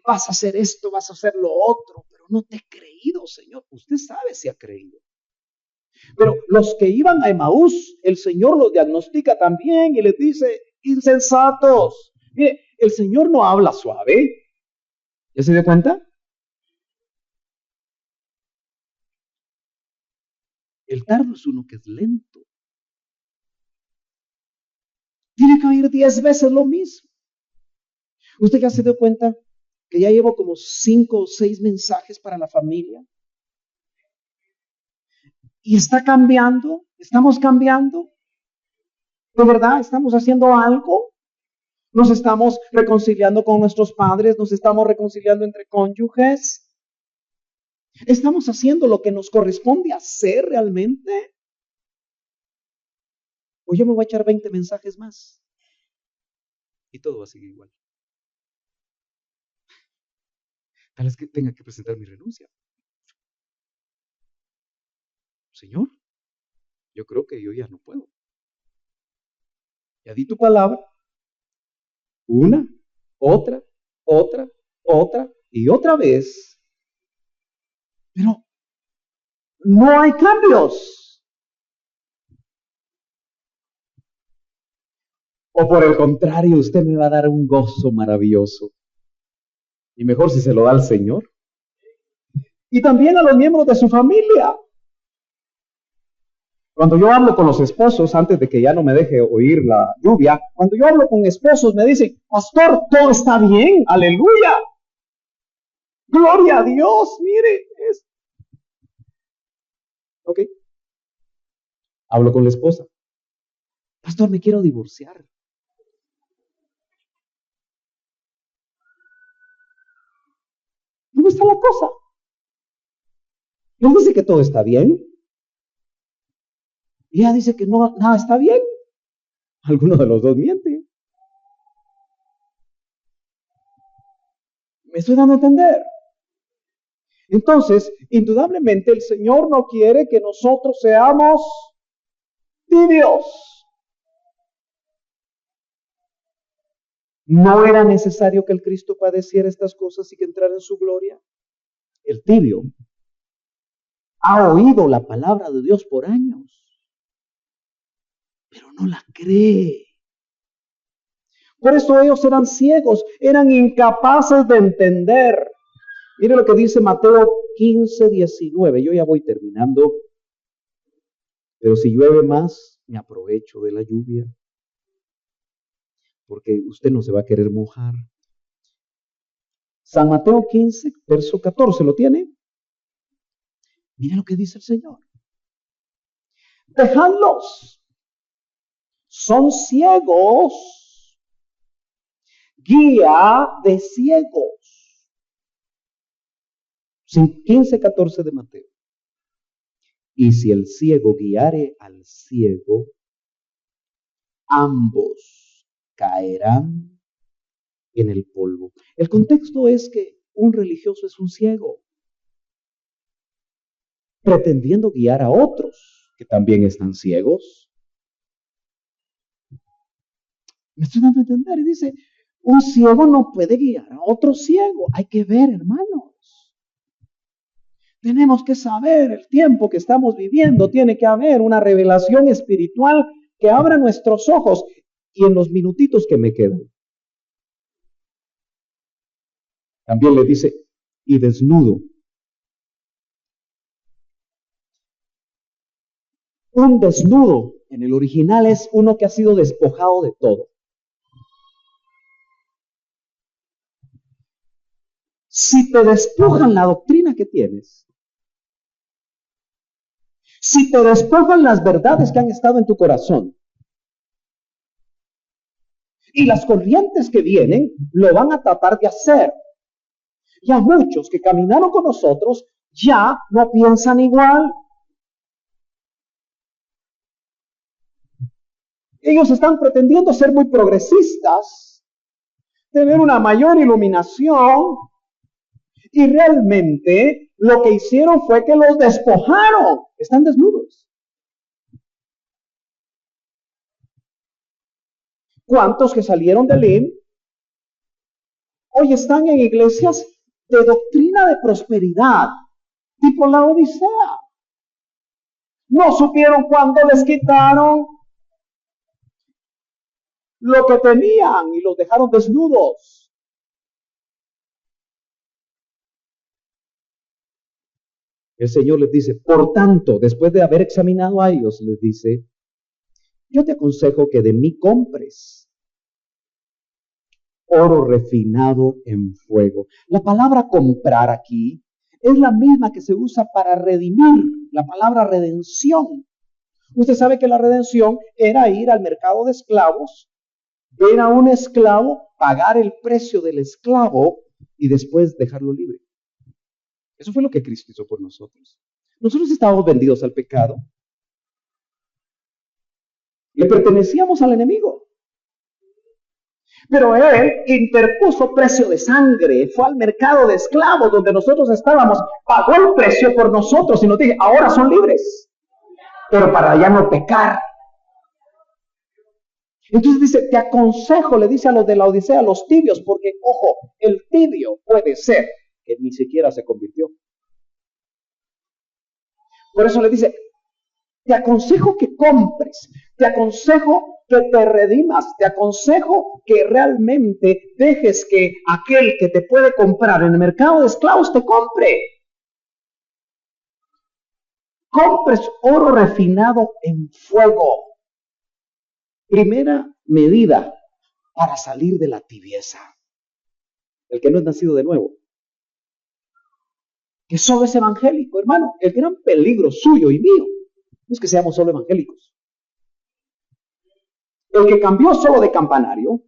vas a hacer esto, vas a hacer lo otro, pero no te he creído, Señor. Usted sabe si ha creído. Pero los que iban a Emaús, el Señor los diagnostica también y les dice, insensatos. Mire, el Señor no habla suave. ¿Ya se dio cuenta? El tardo es uno que es lento. Tiene que oír 10 veces lo mismo. ¿Usted ya se dio cuenta que ya llevo como 5 o 6 mensajes para la familia? Y está cambiando, estamos cambiando. ¿De verdad estamos haciendo algo? Nos estamos reconciliando con nuestros padres, nos estamos reconciliando entre cónyuges. ¿Estamos haciendo lo que nos corresponde hacer realmente? O yo me voy a echar 20 mensajes más y todo va a seguir igual. Tal vez que tenga que presentar mi renuncia. Señor, yo creo que yo ya no puedo. Ya di tu palabra. Una, otra y otra vez. Pero no hay cambios. O por el contrario, usted me va a dar un gozo maravilloso. Y mejor si se lo da al Señor. Y también a los miembros de su familia. Cuando yo hablo con los esposos, antes de que ya no me deje oír la lluvia, cuando yo hablo con esposos me dicen, pastor, todo está bien, aleluya. Gloria a Dios, mire. Ok. Hablo con la esposa. Pastor, me quiero divorciar. ¿Dónde está la cosa? Él dice que todo está bien. Y ella dice que no, nada está bien. Alguno de los dos miente. ¿Me estoy dando a entender? Entonces, indudablemente el Señor no quiere que nosotros seamos tibios. ¿No era necesario que el Cristo padeciera estas cosas y que entrara en su gloria? El tibio ha oído la palabra de Dios por años, pero no la cree. Por eso ellos eran ciegos, eran incapaces de entender. Mire lo que dice Mateo 15, 19. Yo ya voy terminando. Pero si llueve más, me aprovecho de la lluvia. Porque usted no se va a querer mojar. San Mateo 15, verso 14. ¿Lo tiene? Mire lo que dice el Señor. Dejadlos. Son ciegos. Guía de ciegos. 15, 14 de Mateo. Y si el ciego guiare al ciego, ambos caerán en el polvo. El contexto es que un religioso es un ciego, pretendiendo guiar a otros que también están ciegos. ¿Me estoy dando a entender? Y dice, Un ciego no puede guiar a otro ciego. Hay que ver, hermanos. Tenemos que saber el tiempo que estamos viviendo. Tiene que haber una revelación espiritual que abra nuestros ojos. Y en los minutitos que me quedan, también le dice, y desnudo. Un desnudo en el original es uno que ha sido despojado de todo. Si te despojan la doctrina que tienes, si te despojan las verdades que han estado en tu corazón, y las corrientes que vienen lo van a tratar de hacer. Ya muchos que caminaron con nosotros ya no piensan igual. Ellos están pretendiendo ser muy progresistas, tener una mayor iluminación, y realmente lo que hicieron fue que los despojaron. Están desnudos. ¿Cuántos que salieron del IM hoy están en iglesias de doctrina de prosperidad, tipo la Odisea? No supieron cuándo les quitaron lo que tenían y los dejaron desnudos. El Señor les dice, por tanto, después de haber examinado a ellos, les dice, yo te aconsejo que de mí compres oro refinado en fuego. La palabra comprar aquí es la misma que se usa para redimir, la palabra redención. Usted sabe que la redención era ir al mercado de esclavos, ver a un esclavo, pagar el precio del esclavo y después dejarlo libre. Eso fue lo que Cristo hizo por nosotros. Nosotros estábamos vendidos al pecado. Le pertenecíamos al enemigo. Pero Él interpuso precio de sangre, fue al mercado de esclavos donde nosotros estábamos, pagó el precio por nosotros y nos dijo, ahora son libres, pero para ya no pecar. Entonces dice, te aconsejo, le dice a los de la Odisea, a los tibios, porque, ojo, el tibio puede ser que ni siquiera se convirtió. Por eso le dice, te aconsejo que compres, te aconsejo que te redimas, te aconsejo que realmente dejes que aquel que te puede comprar en el mercado de esclavos te compre. Compres oro refinado en fuego. Primera medida para salir de la tibieza. El que no es nacido de nuevo. Que solo es evangélico, hermano. El gran peligro suyo y mío no es que seamos solo evangélicos. El que cambió solo de campanario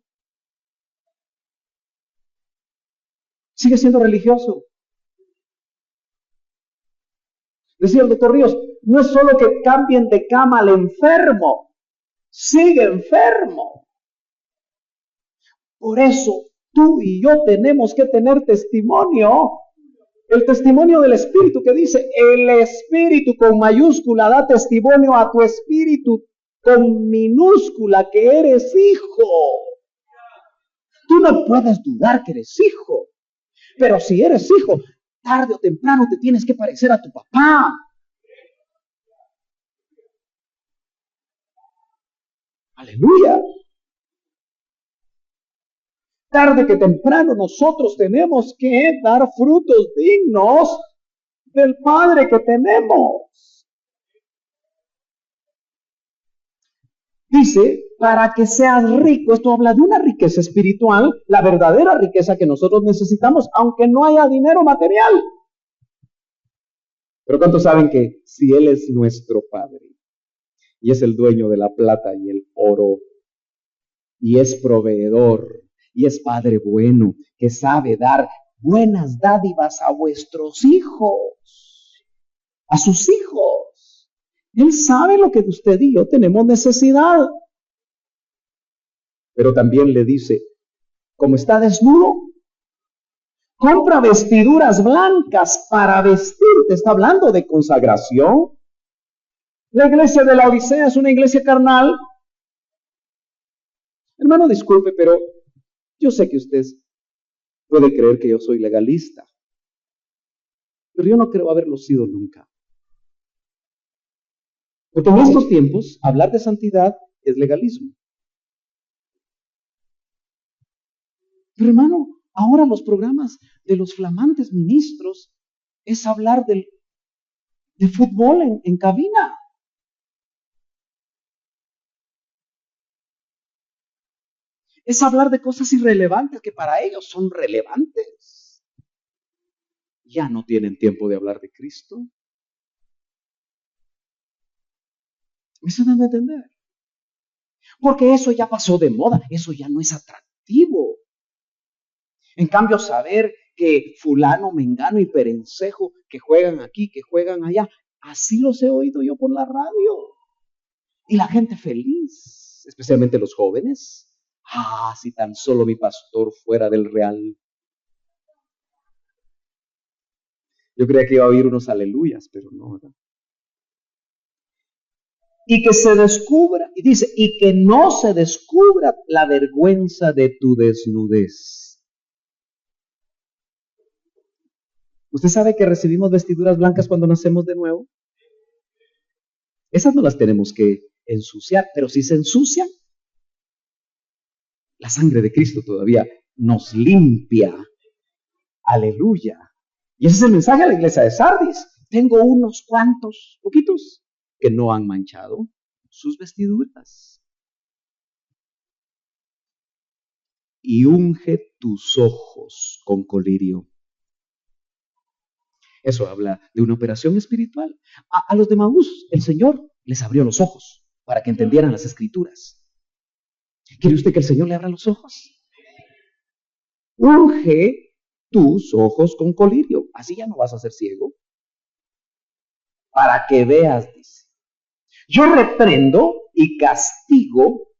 sigue siendo religioso. Decía el doctor Ríos, no es solo que cambien de cama al enfermo, sigue enfermo. Por eso tú y yo tenemos que tener testimonio. El testimonio del Espíritu que dice, el Espíritu con mayúscula da testimonio a tu espíritu con minúscula que eres hijo. Tú no puedes dudar que eres hijo, pero si eres hijo, tarde o temprano te tienes que parecer a tu papá. Aleluya. Tarde que temprano nosotros tenemos que dar frutos dignos del Padre que tenemos. Dice, para que seas rico, esto habla de una riqueza espiritual, la verdadera riqueza que nosotros necesitamos, aunque no haya dinero material. Pero ¿cuántos saben que si Él es nuestro Padre, y es el dueño de la plata y el oro, y es proveedor, y es Padre bueno, que sabe dar buenas dádivas a vuestros hijos, a sus hijos? Él sabe lo que usted y yo tenemos necesidad. Pero también le dice, como está desnudo, compra vestiduras blancas para vestirte. Está hablando de consagración. La iglesia de la Odisea es una iglesia carnal. Hermano, disculpe, pero Yo sé que usted puede creer que yo soy legalista, pero yo no creo haberlo sido nunca. Porque en estos tiempos, hablar de santidad es legalismo. Pero hermano, ahora los programas de los flamantes ministros es hablar de fútbol en cabina. Es hablar de cosas irrelevantes que para ellos son relevantes. Ya no tienen tiempo de hablar de Cristo. ¿Me están dando a entender? Porque eso ya pasó de moda, eso ya no es atractivo. En cambio, saber que fulano, mengano y perencejo que juegan aquí, que juegan allá, así los he oído yo por la radio. Y la gente feliz, especialmente los jóvenes. Ah, si tan solo mi pastor fuera del Real. Yo creía que iba a oír unos aleluyas, pero no, ¿verdad? Y que se descubra, y dice, y que no se descubra la vergüenza de tu desnudez. ¿Usted sabe que recibimos vestiduras blancas cuando nacemos de nuevo? Esas no las tenemos que ensuciar, pero si se ensucian, la sangre de Cristo todavía nos limpia. Aleluya. Y ese es el mensaje a la iglesia de Sardis. Tengo unos cuantos, poquitos, que no han manchado sus vestiduras. Y unge tus ojos con colirio. Eso habla de una operación espiritual. A los de Maús, el Señor les abrió los ojos para que entendieran las Escrituras. ¿Quiere usted que el Señor le abra los ojos? Unge tus ojos con colirio. Así ya no vas a ser ciego. Para que veas, dice. Yo reprendo y castigo.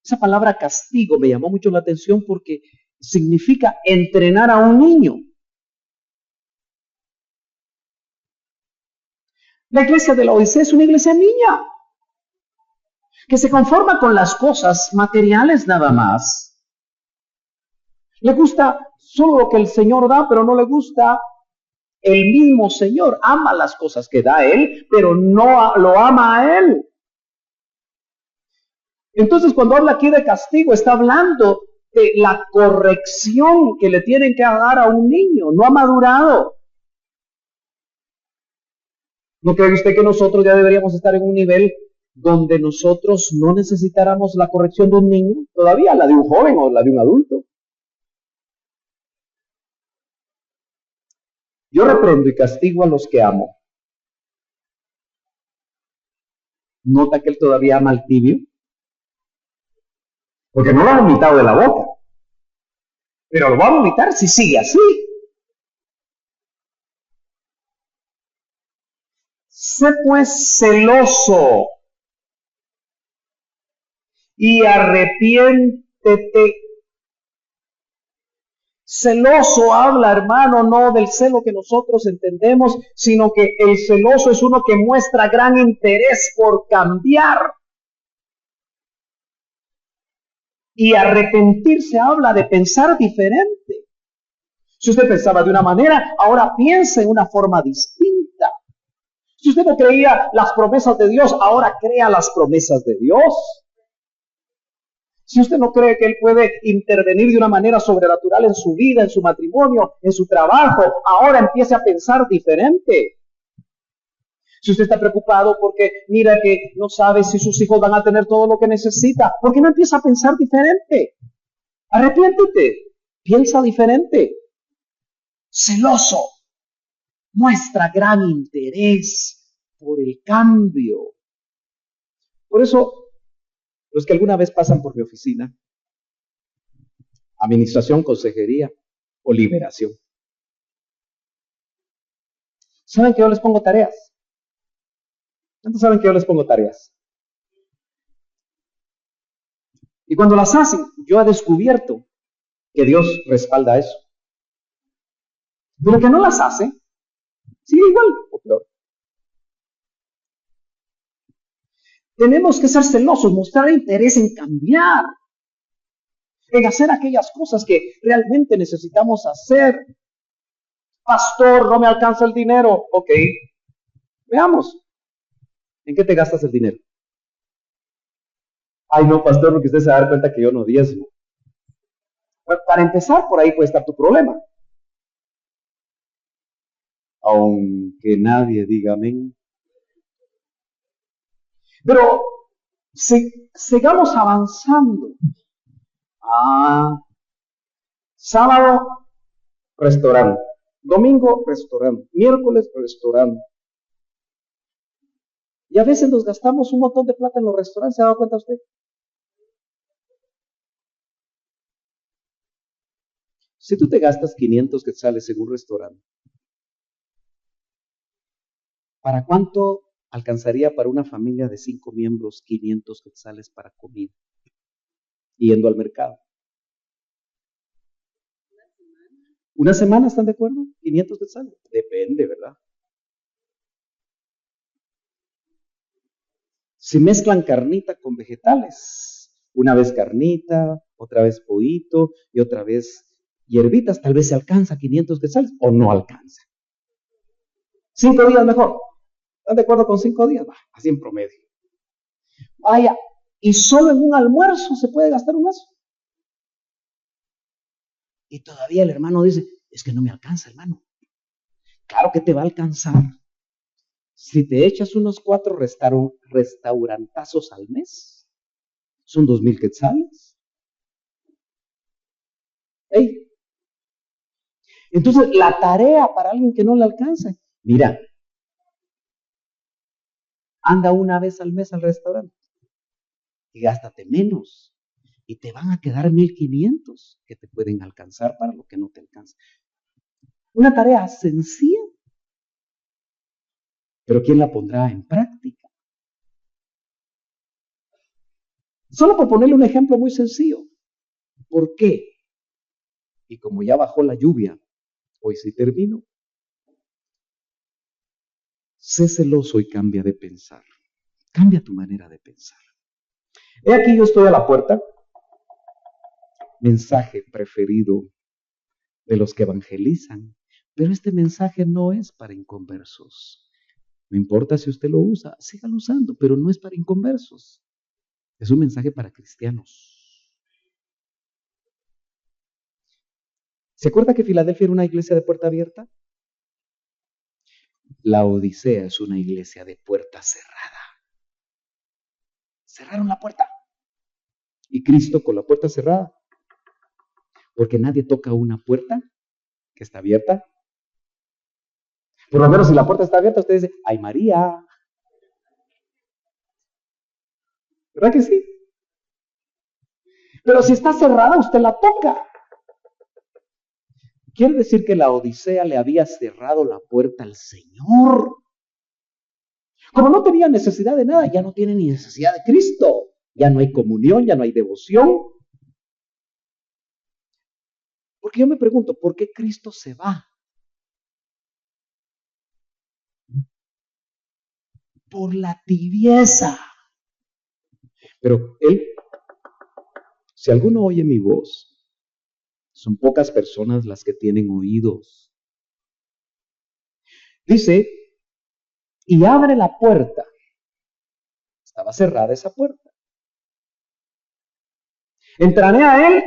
Esa palabra castigo me llamó mucho la atención porque significa entrenar a un niño. La iglesia de la Odisea es una iglesia niña, que se conforma con las cosas materiales nada más. Le gusta solo lo que el Señor da, pero no le gusta el mismo Señor. Ama las cosas que da Él, pero no lo ama a Él. Entonces, cuando habla aquí de castigo, está hablando de la corrección que le tienen que dar a un niño. No ha madurado. ¿No cree usted que nosotros ya deberíamos estar en un nivel donde nosotros no necesitáramos la corrección de un niño? Todavía la de un joven o la de un adulto. Yo reprendo y castigo a los que amo. ¿Nota que él todavía ama al tibio? Porque no lo ha vomitado de la boca. Pero lo va a vomitar si sigue así. Sé pues celoso y arrepiéntete. Celoso habla, hermano, no del celo que nosotros entendemos, sino que el celoso es uno que muestra gran interés por cambiar. Y arrepentirse habla de pensar diferente. Si usted pensaba de una manera, ahora piensa en una forma distinta. Si usted no creía las promesas de Dios, ahora crea las promesas de Dios. Si usted no cree que Él puede intervenir de una manera sobrenatural en su vida, en su matrimonio, en su trabajo, ahora empiece a pensar diferente. Si usted está preocupado porque mira que no sabe si sus hijos van a tener todo lo que necesita, ¿por qué no empieza a pensar diferente? Arrepiéntete, piensa diferente. Celoso, muestra gran interés por el cambio. Por eso, los que alguna vez pasan por mi oficina, administración, consejería o liberación, ¿saben que yo les pongo tareas? ¿Cuántos saben que yo les pongo tareas? Y cuando las hacen, yo he descubierto que Dios respalda eso. Pero que no las hace, sigue igual o peor. Tenemos que ser celosos, mostrar interés en cambiar. en hacer aquellas cosas que realmente necesitamos hacer. Pastor, no me alcanza el dinero. Ok, veamos. ¿En qué te gastas el dinero? Ay, no, pastor, porque usted se va a dar cuenta que yo no diezmo. Bueno, para empezar, por ahí puede estar tu problema. Aunque nadie diga amén. Pero sigamos avanzando. Sábado, restaurante. Domingo, restaurante. Miércoles, restaurante. Y a veces nos gastamos un montón de plata en los restaurantes. ¿Se ha dado cuenta usted? Si tú te gastas 500 quetzales en un restaurante, ¿para cuánto alcanzaría para una familia de 5 miembros 500 quetzales para comida? Yendo al mercado. ¿Una semana están de acuerdo? 500 quetzales. Depende, ¿verdad? Si mezclan carnita con vegetales, una vez carnita, otra vez pollito y otra vez hierbitas, tal vez se alcanza 500 quetzales o no alcanza. 5 días mejor. ¿Están de acuerdo con 5 días? Va, así en promedio. Vaya, y solo en un almuerzo se puede gastar un eso. Y todavía el hermano dice, es que no me alcanza, hermano. Claro que te va a alcanzar. Si te echas unos 4 restaurantazos al mes, son 2,000 quetzales. Hey. Entonces, la tarea para alguien que no le alcanza, mira, anda una vez al mes al restaurante y gástate menos. Y te van a quedar 1,500 que te pueden alcanzar para lo que no te alcanza. Una tarea sencilla, pero ¿quién la pondrá en práctica? Solo por ponerle un ejemplo muy sencillo. ¿Por qué? Y como ya bajó la lluvia, hoy sí termino. Sé celoso y cambia de pensar. Cambia tu manera de pensar. He aquí yo estoy a la puerta. Mensaje preferido de los que evangelizan. Pero este mensaje no es para inconversos. No importa si usted lo usa, sígalo usando, pero no es para inconversos. Es un mensaje para cristianos. ¿Se acuerda que Filadelfia era una iglesia de puerta abierta? La Odisea es una iglesia de puerta cerrada. Cerraron la puerta. Y Cristo con la puerta cerrada. Porque nadie toca una puerta que está abierta. Por lo menos si la puerta está abierta, usted dice, ¡ay María! ¿Verdad que sí? Pero si está cerrada, usted la toca. Quiere decir que la Odisea le había cerrado la puerta al Señor. Como no tenía necesidad de nada, ya no tiene ni necesidad de Cristo. Ya no hay comunión, ya no hay devoción. Porque yo me pregunto, ¿por qué Cristo se va? Por la tibieza. Pero Él, si alguno oye mi voz, son pocas personas las que tienen oídos. Dice, y abre la puerta. Estaba cerrada esa puerta. Entraré a Él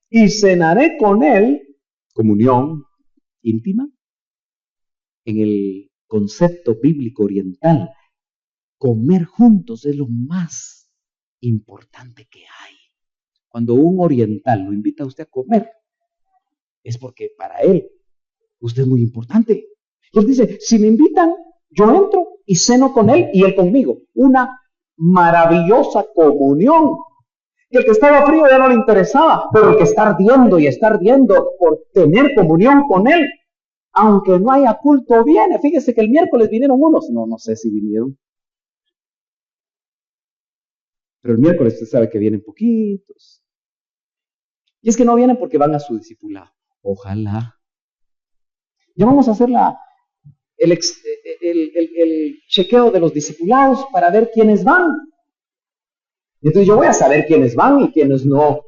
y cenaré con Él, comunión íntima. En el concepto bíblico oriental, comer juntos es lo más importante que hay. Cuando un oriental lo invita a usted a comer, es porque para él usted es muy importante. Y él dice, si me invitan, yo entro y ceno con él y él conmigo. Una maravillosa comunión. Y el que estaba frío ya no le interesaba, pero el que está ardiendo y está ardiendo por tener comunión con él, aunque no haya culto, viene. Fíjese que el miércoles vinieron unos, no sé si vinieron. Pero el miércoles usted sabe que vienen poquitos. Y es que no vienen porque van a su discipulado. Ojalá. Ya vamos a hacer el chequeo de los discipulados para ver quiénes van. Entonces yo voy a saber quiénes van y quiénes no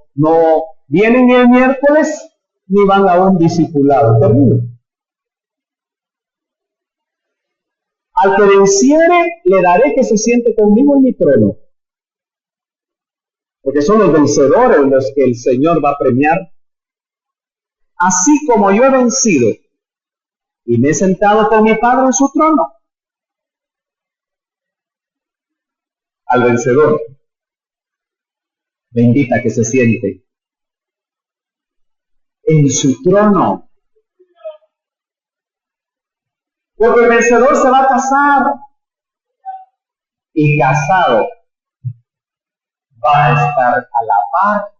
vienen el miércoles ni van a un discipulado. Termino. Al que venciere, le daré que se siente conmigo en mi trono. Porque son los vencedores los que el Señor va a premiar. Así como yo he vencido y me he sentado con mi Padre en su trono. Al vencedor le invita a que se siente en su trono. Porque el vencedor se va a casar y casado va a estar a la par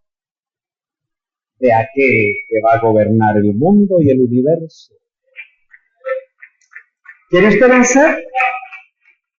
de aquel que va a gobernar el mundo y el universo. ¿Quiere usted vencer?